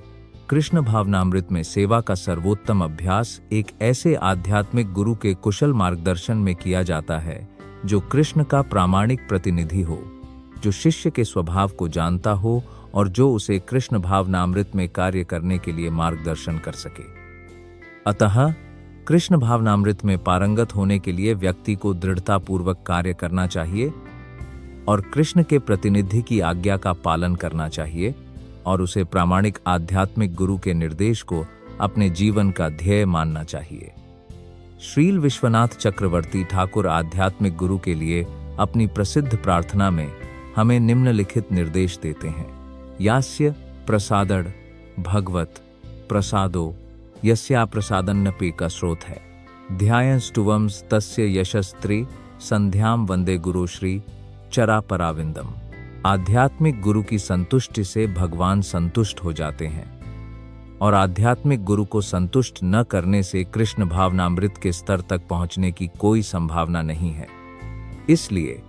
कृष्ण भावनामृत में सेवा का सर्वोत्तम अभ्यास एक ऐसे आध्यात्मिक गुरु के कुशल मार्गदर्शन में किया जाता है जो कृष्ण का प्रामाणिक प्रतिनिधि हो, जो शिष्य के स्वभाव को जानता हो और जो उसे कृष्ण भावनामृत में कार्य करने के लिए मार्गदर्शन कर सके। अतः कृष्ण भावनामृत में पारंगत होने के लिए व्यक्ति को दृढ़तापूर्वक कार्य करना चाहिए और कृष्ण के प्रतिनिधि की आज्ञा का पालन करना चाहिए और उसे प्रामाणिक आध्यात्मिक गुरु के निर्देश को अपने जीवन का ध्येय मानना चाहिए। श्रील विश्वनाथ चक्रवर्ती ठाकुर आध्यात्मिक गुरु के लिए अपनी प्रसिद्ध प्रार्थना में हमें निम्नलिखित निर्देश देते हैं। यास्य प्रसादड़ भगवत प्रसादो यस्या प्रसादन्नपि का स्रोत है। ध्यायंस्तुवंस तस्य यशस्त्री संध्याम वंदे गुरु श्री चरा पराविंदम। आध्यात्मिक गुरु की संतुष्टि से भगवान संतुष्ट हो जाते हैं और आध्यात्मिक गुरु को संतुष्ट न करने से कृष्ण भावनामृत के स्तर तक पहुंचने की कोई संभावना नहीं है। इसलिए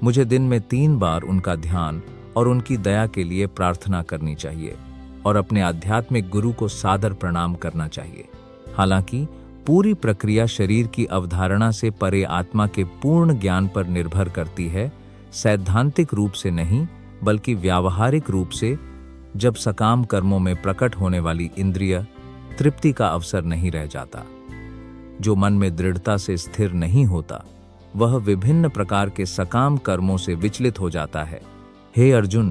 मुझे दिन में 3 बार उनका ध्यान और उनकी दया के लिए प्रार्थना करनी चाहिए और अपने आध्यात्मिक गुरु को सादर प्रणाम करना चाहिए। हालांकि पूरी प्रक्रिया शरीर की अवधारणा से परे आत्मा के पूर्ण ज्ञान पर निर्भर करती है, सैद्धांतिक रूप से नहीं बल्कि व्यावहारिक रूप से। जब सकाम कर्मों में प्रकट होने वाली इंद्रिय तृप्ति का अवसर नहीं रह जाता, जो मन में दृढ़ता से स्थिर नहीं होता, वह विभिन्न प्रकार के सकाम कर्मों से विचलित हो जाता है। हे अर्जुन,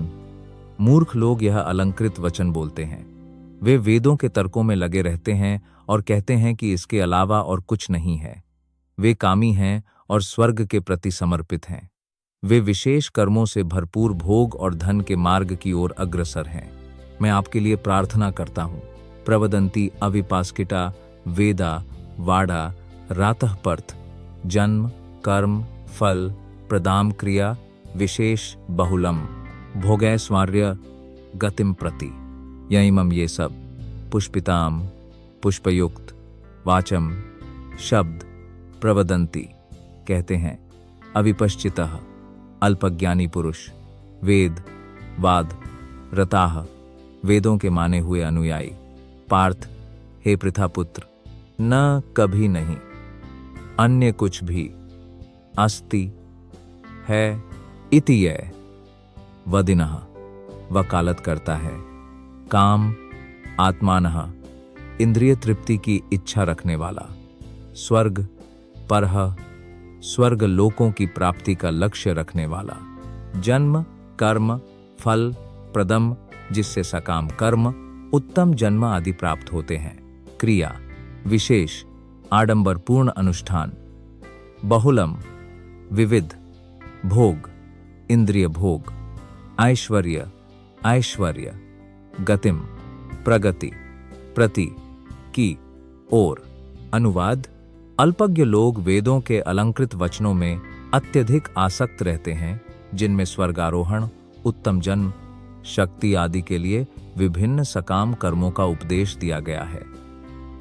मूर्ख लोग यह अलंकृत वचन बोलते हैं। वे वेदों के तर्कों में लगे रहते हैं और कहते हैं कि इसके अलावा और कुछ नहीं है। वे कामी हैं और स्वर्ग के प्रति समर्पित हैं। वे विशेष कर्मों से भरपूर भोग और धन के मार्ग की ओर अग्रसर हैं। मैं आपके लिए प्रार्थना करता हूँ। प्रवदंती अविपास्किटा वेदा वाड़ा रातः पर्थ जन्म कर्म फल प्रदाम क्रिया विशेष बहुलम भोगैस्वार्य गतिम प्रति। यइमम ये सब पुष्पिताम पुष्पयुक्त वाचम शब्द प्रवदंती कहते हैं। अविपश्चितः अल्पज्ञानी पुरुष वेद वाद रताह वेदों के माने हुए अनुयायी। पार्थ, हे पृथापुत्र, न कभी नहीं अन्य कुछ भी अस्ति है इतिय वदिनः वकालत करता है। काम आत्मानः इंद्रिय तृप्ति की इच्छा रखने वाला। स्वर्ग परह स्वर्ग लोकों की प्राप्ति का लक्ष्य रखने वाला। जन्म कर्म फल प्रदम जिससे सकाम कर्म उत्तम जन्म आदि प्राप्त होते हैं। क्रिया विशेष आडंबरपूर्ण अनुष्ठान। बहुलम विविध भोग इंद्रिय भोग। ऐश्वर्य ऐश्वर्य गतिम प्रगति प्रति की ओर। अनुवाद: अल्पज्ञ लोग वेदों के अलंकृत वचनों में अत्यधिक आसक्त रहते हैं, जिनमें स्वर्गारोहण, उत्तम जन्म, शक्ति आदि के लिए विभिन्न सकाम कर्मों का उपदेश दिया गया है।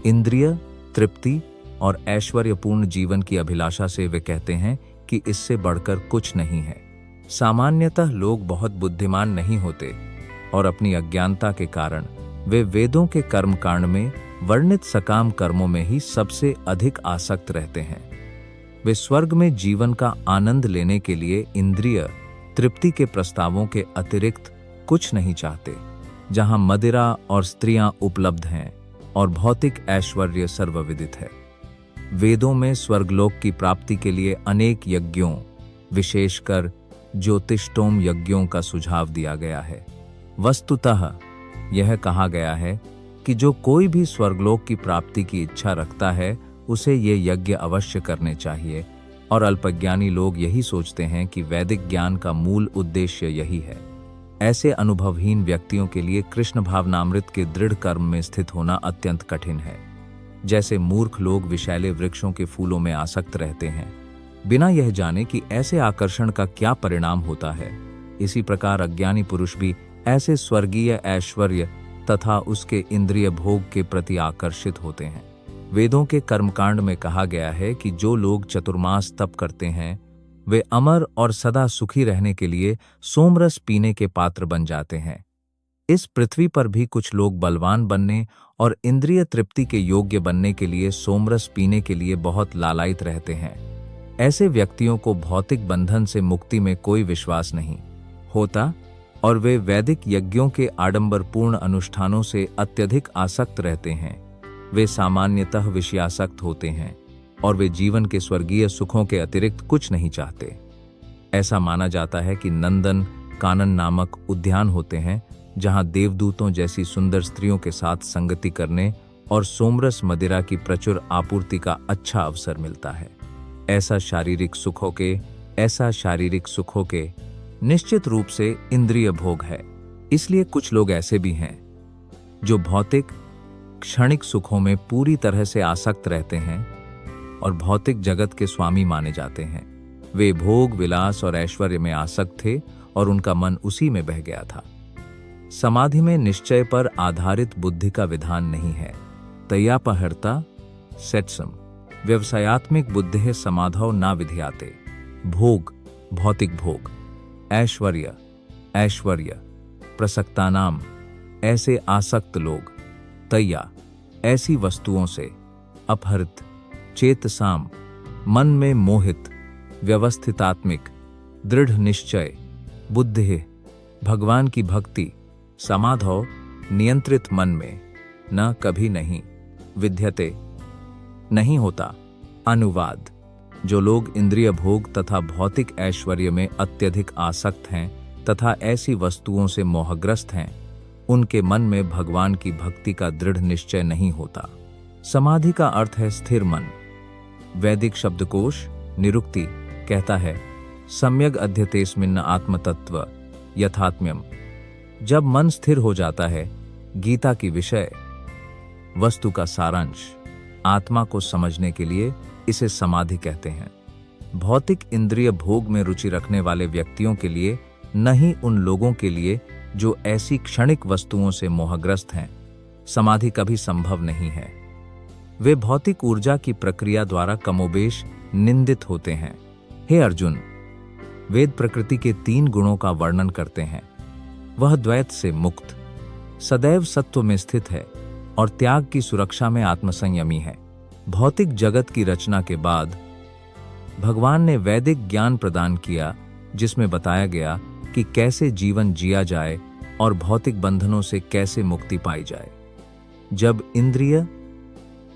इंद्रिय तृप्ति और ऐश्वर्यपूर्ण जीवन की अभिलाषा से वे कहते हैं कि इससे बढ़कर कुछ नहीं है। सामान्यतः लोग बहुत बुद्धिमान नहीं होते और अपनी अज्ञानता के कारण वे वेदों के कर्मकांड में वर्णित सकाम कर्मों में ही सबसे अधिक आसक्त रहते हैं। वे स्वर्ग में जीवन का आनंद लेने के लिए इंद्रिय तृप्ति के प्रस्तावों के अतिरिक्त कुछ नहीं चाहते, जहां मदिरा और स्त्रियां उपलब्ध हैं और भौतिक ऐश्वर्य सर्वविदित है। वेदों में स्वर्गलोक की प्राप्ति के लिए अनेक यज्ञों, विशेषकर ज्योतिष्टोम यज्ञों का सुझाव दिया गया है। वस्तुतः यह कहा गया है कि जो कोई भी स्वर्गलोक की प्राप्ति की इच्छा रखता है उसे ये यज्ञ अवश्य करने चाहिए, और अल्पज्ञानी लोग यही सोचते हैं कि वैदिक ज्ञान का मूल उद्देश्य यही है। ऐसे अनुभवहीन व्यक्तियों के लिए कृष्ण भावनामृत के दृढ़ कर्म में स्थित होना अत्यंत कठिन है। जैसे मूर्ख लोग विषैले वृक्षों के फूलों में आसक्त रहते हैं, बिना यह जाने कि ऐसे आकर्षण का क्या परिणाम होता है। इसी प्रकार अज्ञानी पुरुष भी ऐसे स्वर्गीय ऐश्वर्य तथा उसके इंद्रिय भोग के प्रति आकर्षित होते हैं। वेदों के कर्मकांड में कहा गया है कि जो लोग चतुर्मास तप करते हैं वे अमर और सदा सुखी रहने के लिए सोमरस पीने के पात्र बन जाते हैं। इस पृथ्वी पर भी कुछ लोग बलवान बनने और इंद्रिय तृप्ति के योग्य बनने के लिए सोमरस पीने के लिए बहुत लालायित रहते हैं। ऐसे व्यक्तियों को भौतिक बंधन से मुक्ति में कोई विश्वास नहीं होता और वे वैदिक यज्ञों के आडंबरपूर्ण अनुष्ठानों से अत्यधिक आसक्त रहते हैं। वे सामान्यतः विषयासक्त होते हैं और वे जीवन के स्वर्गीय सुखों के अतिरिक्त कुछ नहीं चाहते। ऐसा माना जाता है कि नंदन कानन नामक उद्यान होते हैं जहां देवदूतों जैसी सुंदर स्त्रियों के साथ संगति करने और सोमरस मदिरा की प्रचुर आपूर्ति का अच्छा अवसर मिलता है। ऐसा शारीरिक सुखों के निश्चित रूप से इंद्रिय भोग है। इसलिए कुछ लोग ऐसे भी हैं जो भौतिक क्षणिक सुखों में पूरी तरह से आसक्त रहते हैं और भौतिक जगत के स्वामी माने जाते हैं। वे भोग विलास और ऐश्वर्य में आसक्त थे और उनका मन उसी में बह गया था। समाधि में निश्चय पर आधारित बुद्धि का विधान नहीं है। तय्यापहर्ता सेट्सम व्यवसायात्मिक बुद्धि समाधौ न विधियाते। भोग भौतिक भोग, ऐश्वर्य प्रसक्तानाम ऐसे आसक्त लोग, तय्या ऐसी वस्तुओं से, अपहृत चेतसाम मन में मोहित, व्यवस्थितात्मिक दृढ़ निश्चय, बुद्धि भगवान की भक्ति, समाधौ नियंत्रित मन में, न कभी नहीं, विद्यते नहीं होता। अनुवाद: जो लोग इंद्रिय भोग तथा भौतिक ऐश्वर्य में अत्यधिक आसक्त हैं तथा ऐसी वस्तुओं से मोहग्रस्त हैं, उनके मन में भगवान की भक्ति का दृढ़ निश्चय नहीं होता। समाधि का अर्थ है स्थिर मन। वैदिक शब्दकोश निरुक्ति कहता है, सम्यग अध्यतेस्मिन् आत्मतत्व यथात्म्यम। जब मन स्थिर हो जाता है, गीता की विषय वस्तु का सारांश आत्मा को समझने के लिए इसे समाधि कहते हैं। भौतिक इंद्रिय भोग में रुचि रखने वाले व्यक्तियों के लिए, न ही उन लोगों के लिए जो ऐसी क्षणिक वस्तुओं से मोहग्रस्त हैं, समाधि कभी संभव नहीं है। वे भौतिक ऊर्जा की प्रक्रिया द्वारा कमोबेश निंदित होते हैं। हे अर्जुन, वेद प्रकृति के 3 गुणों का वर्णन करते हैं। वह द्वैत से मुक्त, सदैव सत्व में स्थित है और त्याग की सुरक्षा में आत्मसंयमी है। भौतिक जगत की रचना के बाद भगवान ने वैदिक ज्ञान प्रदान किया, जिसमें बताया गया कि कैसे जीवन जिया जाए और भौतिक बंधनों से कैसे मुक्ति पाई जाए। जब इंद्रिय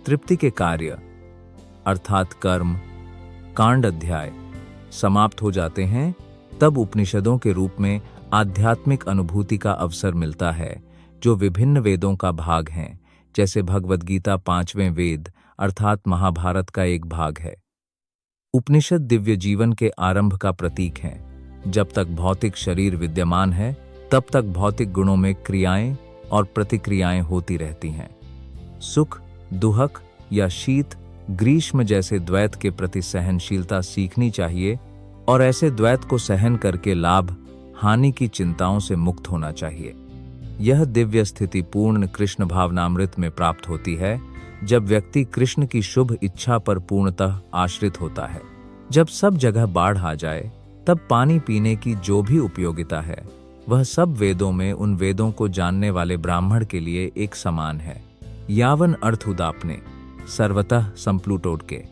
तृप्ति के कार्य अर्थात कर्म कांड अध्याय समाप्त हो जाते हैं, तब उपनिषदों के रूप में आध्यात्मिक अनुभूति का अवसर मिलता है, जो विभिन्न वेदों का भाग हैं, जैसे भगवद गीता 5वें वेद अर्थात महाभारत का एक भाग है। उपनिषद दिव्य जीवन के आरंभ का प्रतीक हैं। जब तक भौतिक शरीर विद्यमान है, तब तक भौतिक गुणों में क्रियाएं और प्रतिक्रियाएं होती रहती हैं। सुख, दुहक या शीत, ग्रीष्म जैसे द्वैत के प्रति सहनशीलता सीखनी चाहिए और ऐसे द्वैत को सहन करके लाभ हानि की चिंताओं से मुक्त होना चाहिए। यह दिव्य स्थिति पूर्ण कृष्ण भावनामृत में प्राप्त होती है, जब व्यक्ति कृष्ण की शुभ इच्छा पर पूर्णतः आश्रित होता है। जब सब जगह बाढ़ आ जाए, तब पानी पीने की जो भी उपयोगिता है, वह सब वेदों में उन वेदों को जानने वाले ब्राह्मण के लिए एक समान है। यावन अर्थ उदापने सर्वतः संप्लुटोडके,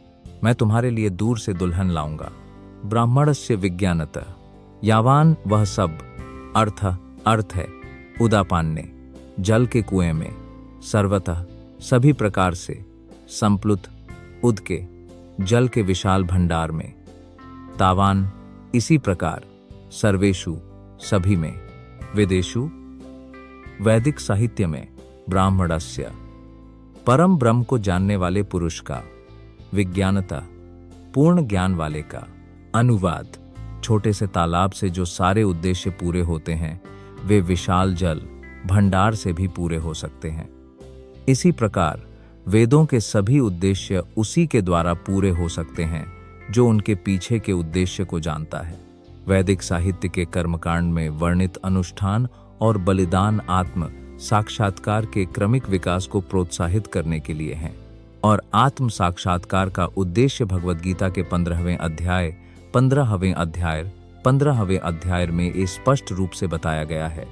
मैं तुम्हारे लिए दूर से दुल्हन लाऊंगा। ब्राह्मणस्य विज्ञानतः यावान वह सब, अर्थ है उदापान्ने जल के कुएं में, सर्वतः सभी प्रकार से, संप्लुत उदके जल के विशाल भंडार में, तावान इसी प्रकार, सर्वेषु सभी में, वेदेषु वैदिक साहित्य में, ब्राह्मणस्य परम ब्रह्म को जानने वाले पुरुष का, विज्ञानता पूर्ण ज्ञान वाले का। अनुवाद: छोटे से तालाब से जो सारे उद्देश्य पूरे होते हैं, वे विशाल जल भंडार से भी पूरे हो सकते हैं। इसी प्रकार वेदों के सभी उद्देश्य उसी के द्वारा पूरे हो सकते हैं जो उनके पीछे के उद्देश्य को जानता है। वैदिक साहित्य के कर्मकांड में वर्णित अनुष्ठान और बलिदान आत्म साक्षात्कार के क्रमिक विकास को प्रोत्साहित करने के लिए हैं, और आत्म साक्षात्कार का उद्देश्य भगवद गीता के 15वें अध्याय में स्पष्ट रूप से बताया गया है।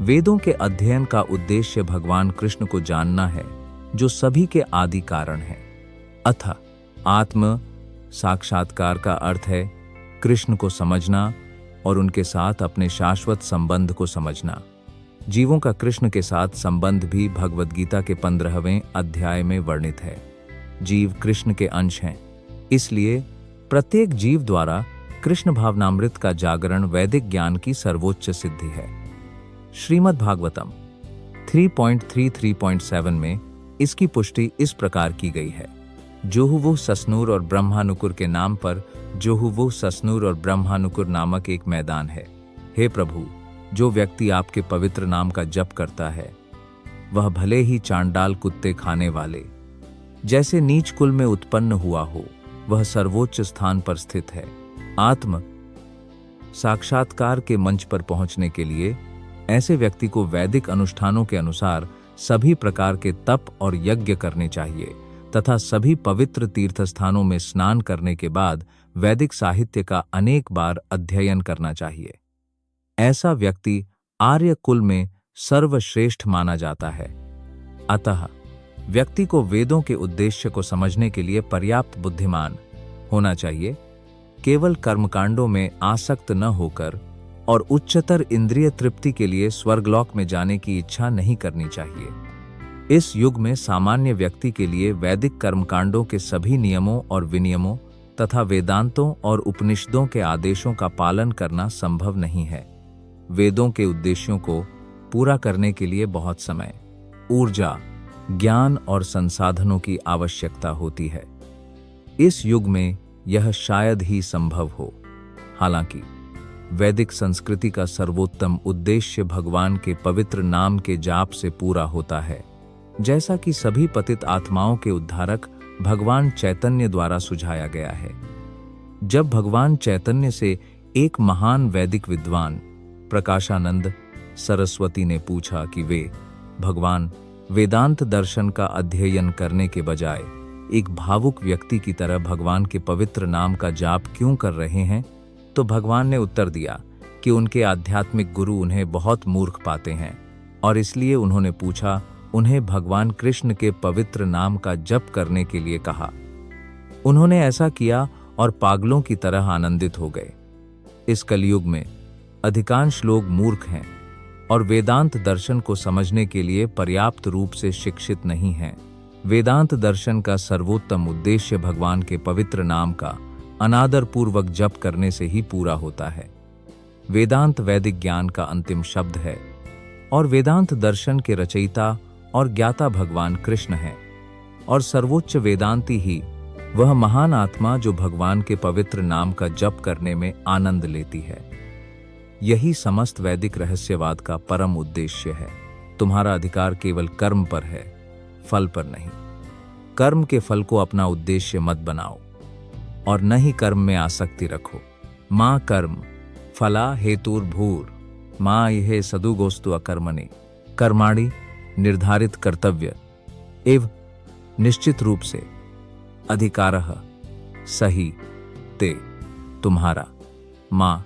वेदों के अध्ययन का उद्देश्य भगवान कृष्ण को जानना है, जो सभी के आदि कारण है। अतः आत्म साक्षात्कार का अर्थ है कृष्ण को समझना और उनके साथ अपने शाश्वत संबंध को समझना। जीवों का कृष्ण के साथ संबंध भी भगवद गीता के 15वें अध्याय में वर्णित है। जीव कृष्ण के अंश हैं, इसलिए प्रत्येक जीव द्वारा कृष्ण भावनामृत का जागरण वैदिक ज्ञान की सर्वोच्च सिद्धि है। श्रीमद् भागवतम 3.3.3.7 में इसकी पुष्टि इस प्रकार की गई है। जोहुवुः ससनूर और ब्रह्मानुकुर के नाम पर जोहुवुः ससनूर और ब्रह्मानुकुर नामक एक मैदान है। हे प्रभु, जो व्यक्ति आपके पवित्र नाम का जप करता है, वह भले ही चांडाल कुत्ते खाने वाले जैसे नीच कुल में उत्पन्न हुआ हो, वह सर्वोच्च स्थान पर स्थित है। आत्म साक्षात्कार के मंच पर पहुंचने के लिए ऐसे व्यक्ति को वैदिक अनुष्ठानों के अनुसार सभी प्रकार के तप और यज्ञ करने चाहिए तथा सभी पवित्र तीर्थस्थानों में स्नान करने के बाद वैदिक साहित्य का अनेक बार अध्ययन करना चाहिए। ऐसा व्यक्ति आर्य कुल में सर्वश्रेष्ठ माना जाता है। अतः व्यक्ति को वेदों के उद्देश्य को समझने के लिए पर्याप्त बुद्धिमान होना चाहिए, केवल कर्मकांडों में आसक्त न होकर और उच्चतर इंद्रिय तृप्ति के लिए स्वर्गलोक में जाने की इच्छा नहीं करनी चाहिए। इस युग में सामान्य व्यक्ति के लिए वैदिक कर्मकांडों के सभी नियमों और विनियमों तथा वेदांतों और उपनिषदों के आदेशों का पालन करना संभव नहीं है। वेदों के उद्देश्यों को पूरा करने के लिए बहुत समय, ऊर्जा, ज्ञान और संसाधनों की आवश्यकता होती है। इस युग में यह शायद ही संभव हो। हालांकि वैदिक संस्कृति का सर्वोत्तम उद्देश्य भगवान के पवित्र नाम के जाप से पूरा होता है, जैसा कि सभी पतित आत्माओं के उद्धारक भगवान चैतन्य द्वारा सुझाया गया है। जब भगवान चैतन्य से एक महान वैदिक विद्वान प्रकाशानंद सरस्वती ने पूछा कि वे भगवान वेदांत दर्शन का अध्ययन करने के बजाय एक भावुक व्यक्ति की तरह भगवान के पवित्र नाम का जाप क्यों कर रहे हैं, तो भगवान ने उत्तर दिया कि उनके आध्यात्मिक गुरु उन्हें बहुत मूर्ख पाते हैं और इसलिए उन्होंने पूछा, उन्हें भगवान कृष्ण के पवित्र नाम का जप करने के लिए कहा। उन्होंने ऐसा किया और पागलों की तरह आनंदित हो गए। इस कलयुग में अधिकांश लोग मूर्ख हैं और वेदांत दर्शन को समझने के लिए पर्याप्त रूप से शिक्षित नहीं हैं। वेदांत दर्शन का सर्वोत्तम उद्देश्य भगवान के पवित्र नाम का अनादर पूर्वक जप करने से ही पूरा होता है। वेदांत वैदिक ज्ञान का अंतिम शब्द है और वेदांत दर्शन के रचयिता और ज्ञाता भगवान कृष्ण हैं, और सर्वोच्च वेदांती ही वह महान आत्मा जो भगवान के पवित्र नाम का जप करने में आनंद लेती है। यही समस्त वैदिक रहस्यवाद का परम उद्देश्य है। तुम्हारा अधिकार केवल कर्म पर है, फल पर नहीं। कर्म के फल को अपना उद्देश्य मत बनाओ और न ही कर्म में आसक्ति रखो। मां कर्म फला हेतुर्भूर मां यह सदुगोस्तु अकर्मणे कर्माणि निर्धारित कर्तव्य एवं निश्चित रूप से अधिकारः सही ते तुम्हारा मां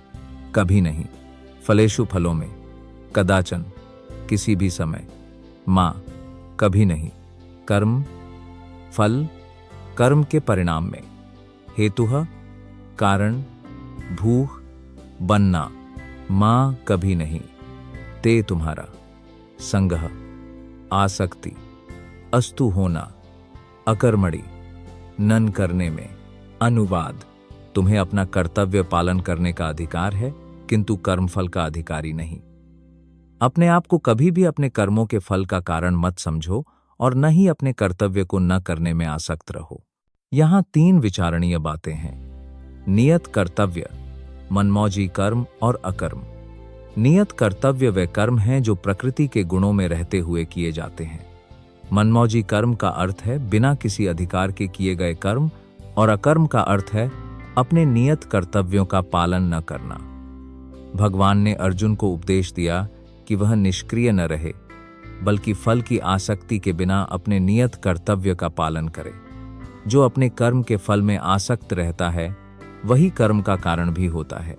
कभी नहीं फलेषु फलों में कदाचन किसी भी समय मां कभी नहीं कर्म फल कर्म के परिणाम में हेतुः कारण भूः बनना मां कभी नहीं ते तुम्हारा संगः आसक्ति अस्तु होना अकर्मणि नन करने में। अनुवाद: तुम्हें अपना कर्तव्य पालन करने का अधिकार है, किंतु कर्मफल का अधिकारी नहीं। अपने आप को कभी भी अपने कर्मों के फल का कारण मत समझो और न ही अपने कर्तव्य को न करने में आसक्त रहो। यहाँ 3 विचारणीय बातें हैं: नियत कर्तव्य, मनमौजी कर्म और अकर्म। नियत कर्तव्य वे कर्म हैं जो प्रकृति के गुणों में रहते हुए किए जाते हैं। मनमौजी कर्म का अर्थ है बिना किसी अधिकार के किए गए कर्म, और अकर्म का अर्थ है अपने नियत कर्तव्यों का पालन न करना। भगवान ने अर्जुन को उपदेश दिया कि वह निष्क्रिय न रहे, बल्कि फल की आसक्ति के बिना अपने नियत कर्तव्य का पालन करे। जो अपने कर्म के फल में आसक्त रहता है वही कर्म का कारण भी होता है।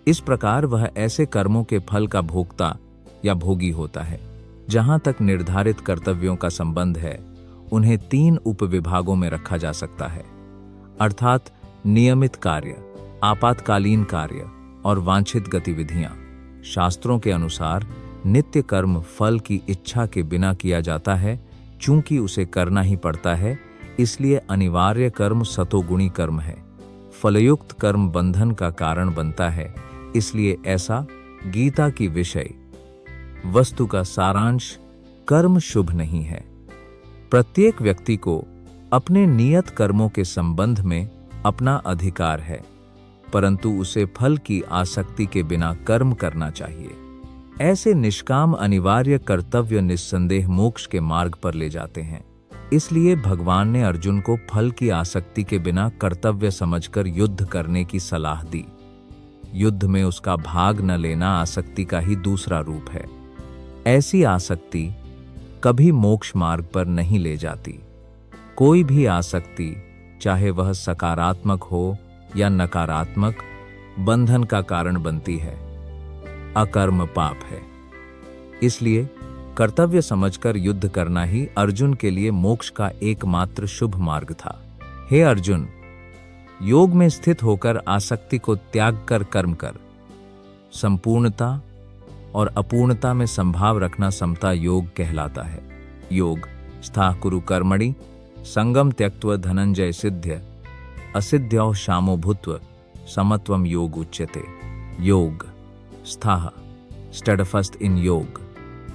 इस प्रकार वह ऐसे कर्मों के फल का भोक्ता या भोगी होता है। जहां तक निर्धारित कर्तव्यों का संबंध है, उन्हें 3 उपविभागों में रखा जा सकता है, अर्थात नियमित कार्य, आपातकालीन कार्य और वांछित गतिविधियां। शास्त्रों के अनुसार नित्य कर्म फल की इच्छा के बिना किया जाता है। चूंकि उसे करना ही पड़ता है, इसलिए अनिवार्य कर्म सतोगुणी कर्म है। फलयुक्त कर्म बंधन का कारण बनता है, इसलिए ऐसा गीता की विषय वस्तु का सारांश कर्म शुभ नहीं है। प्रत्येक व्यक्ति को अपने नियत कर्मों के संबंध में अपना अधिकार है, परंतु उसे फल की आसक्ति के बिना कर्म करना चाहिए। ऐसे निष्काम अनिवार्य कर्तव्य निस्संदेह मोक्ष के मार्ग पर ले जाते हैं। इसलिए भगवान ने अर्जुन को फल की आसक्ति के बिना कर्तव्य समझकर युद्ध करने की सलाह दी। युद्ध में उसका भाग न लेना आसक्ति का ही दूसरा रूप है। ऐसी आसक्ति कभी मोक्ष मार्ग पर नहीं ले जाती। कोई भी आसक्ति, चाहे वह सकारात्मक हो या नकारात्मक, बंधन का कारण बनती है। अकर्म पाप है। इसलिए कर्तव्य समझकर युद्ध करना ही अर्जुन के लिए मोक्ष का एकमात्र शुभ मार्ग था। हे अर्जुन, योग में स्थित होकर आसक्ति को त्याग कर कर्म कर। संपूर्णता और अपूर्णता में संभाव रखना समता योग कहलाता है। योग स्थाः कुरु कर्मणि संगम त्यक्त्वा धनंजय सिद्ध्य असिद्ध्यो शामो भूत्वा समत्वम योग उच्यते। योग स्थाः steadfast in योग,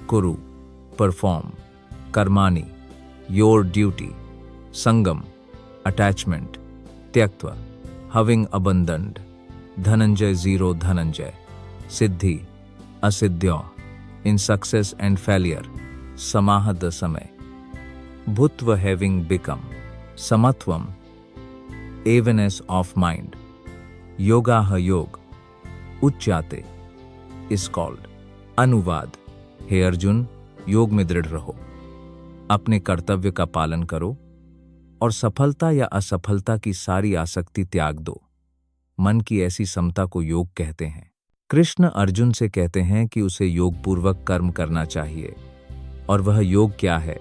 कुरु perform, कर्माणि your duty, संगम attachment, त्यक्त्वा having abandoned, Dhananjay zero Dhananjay, सिद्धि असिद्ध्यो in success and failure, समाह द समय, भूत्वा having become, समत्वम evenness of mind, योगाह योग, उच्चाते is called। अनुवाद: हे अर्जुन, योग में दृढ़ रहो, अपने कर्तव्य का पालन करो और सफलता या असफलता की सारी आसक्ति त्याग दो। मन की ऐसी समता को योग कहते हैं। कृष्ण अर्जुन से कहते हैं कि उसे योग पूर्वक कर्म करना चाहिए। और वह योग क्या है?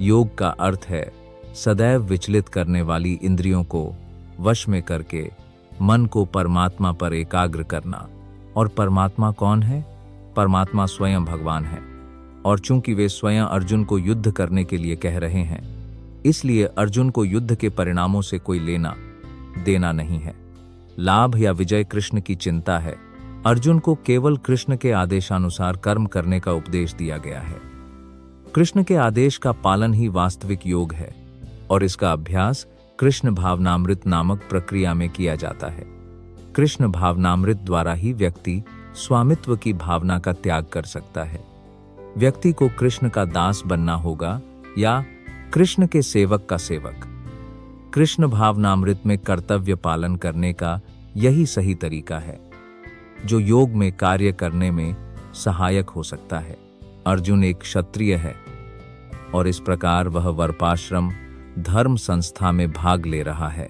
योग का अर्थ है सदैव विचलित करने वाली इंद्रियों को वश में करके मन को परमात्मा पर एकाग्र करना। और परमात्मा कौन है? परमात्मा स्वयं भगवान है। और चूंकि वे स्वयं अर्जुन को युद्ध करने के लिए कह रहे हैं, इसलिए अर्जुन को युद्ध के परिणामों से कोई लेना देना नहीं है। लाभ या विजय कृष्ण की चिंता है। अर्जुन को केवल कृष्ण के आदेशानुसार कर्म करने का उपदेश दिया गया है। कृष्ण के आदेश का पालन ही वास्तविक योग है और इसका अभ्यास कृष्ण भावनामृत नामक प्रक्रिया में किया जाता है। कृष्ण भावनामृत द्वारा ही व्यक्ति स्वामित्व की भावना का त्याग कर सकता है। व्यक्ति को कृष्ण का दास बनना होगा या कृष्ण के सेवक का सेवक। कृष्ण भावनामृत में कर्तव्य पालन करने का यही सही तरीका है, जो योग में कार्य करने में सहायक हो सकता है। अर्जुन एक क्षत्रिय है और इस प्रकार वह वर्पाश्रम धर्म संस्था में भाग ले रहा है।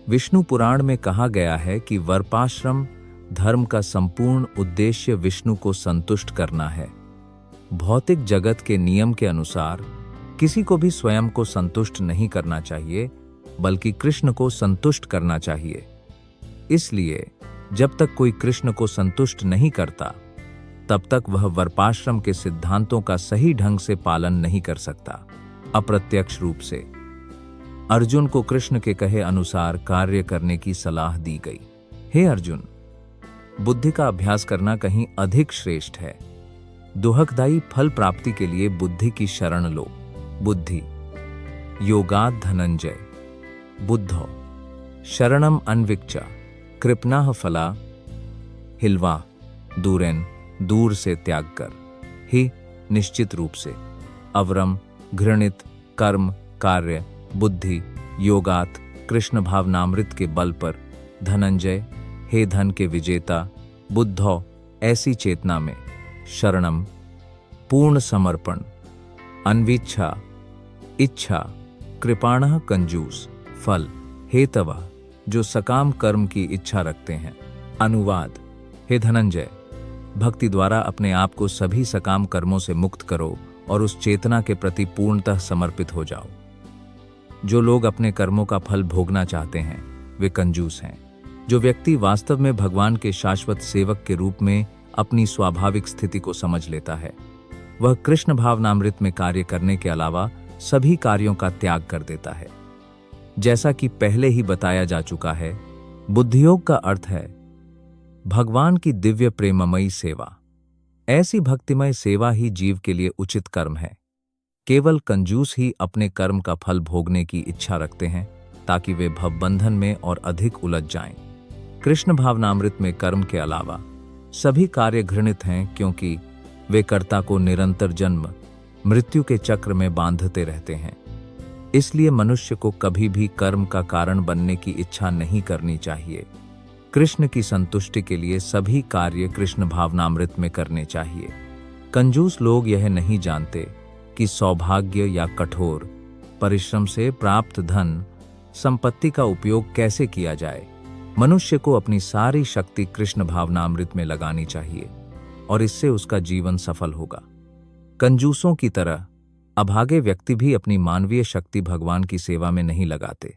विष्णु पुराण में कहा गया है कि वर्पाश्रम धर्म का संपूर्ण उद्देश्य विष्णु को संतुष्ट करना है। भौतिक जगत के नियम के अनुसार किसी को भी स्वयं को संतुष्ट नहीं करना चाहिए, बल्कि कृष्ण को संतुष्ट करना चाहिए। इसलिए जब तक कोई कृष्ण को संतुष्ट नहीं करता, तब तक वह वर्पाश्रम के सिद्धांतों का सही ढंग से पालन नहीं कर सकता। अप्रत्यक्ष रूप से अर्जुन को कृष्ण के कहे अनुसार कार्य करने की सलाह दी गई। हे अर्जुन, बुद्धि का अभ्यास करना कहीं अधिक श्रेष्ठ है। दुहकदायी फल प्राप्ति के लिए बुद्धि की शरण लो। बुद्धि योगात् धनंजय, बुद्धो शरणम अन्विक्चा, कृपणाः फला हिल्वा, दूरेन दूर से त्याग कर, ही निश्चित रूप से, अवरम घृणित कर्म, कार्य, बुद्धि, योगात कृष्ण भावनामृत के बल पर धनंजय, हे धन के विजेता, बुद्धौ, ऐसी चेतना में शरणम, पूर्ण समर्पण, अन्विच्छा, इच्छा, कृपाणः कंजूस, फल, हेतव, जो सकाम कर्म की इच्छा रखते हैं। अनुवाद: हे धनंजय, भक्ति द्वारा अपने आप को सभी सकाम कर्मों से मुक्त करो और उस चेतना के प्रति पूर्णतः समर्पित हो जाओ। जो लोग अपने कर्मों का फल भोगना चाहते हैं वे कंजूस हैं। जो व्यक्ति वास्तव में भगवान के शाश्वत सेवक के रूप में अपनी स्वाभाविक स्थिति को समझ लेता है, वह कृष्ण भावनामृत में कार्य करने के अलावा सभी कार्यों का त्याग कर देता है। जैसा कि पहले ही बताया जा चुका है, बुद्धियोग का अर्थ है भगवान की दिव्य प्रेममयी सेवा। ऐसी भक्तिमय सेवा ही जीव के लिए उचित कर्म है। केवल कंजूस ही अपने कर्म का फल भोगने की इच्छा रखते हैं ताकि वे भवबंधन में और अधिक उलझ जाएं। कृष्ण भावनामृत में कर्म के अलावा सभी कार्य घृणित हैं, क्योंकि वे कर्ता को निरंतर जन्म मृत्यु के चक्र में बांधते रहते हैं। इसलिए मनुष्य को कभी भी कर्म का कारण बनने की इच्छा नहीं करनी चाहिए। कृष्ण की संतुष्टि के लिए सभी कार्य कृष्ण भावनामृत में करने चाहिए। कंजूस लोग यह नहीं जानते कि सौभाग्य या कठोर परिश्रम से प्राप्त धन संपत्ति का उपयोग कैसे किया जाए। मनुष्य को अपनी सारी शक्ति कृष्ण भावनामृत में लगानी चाहिए और इससे उसका जीवन सफल होगा। कंजूसों की तरह अभागे व्यक्ति भी अपनी मानवीय शक्ति भगवान की सेवा में नहीं लगाते।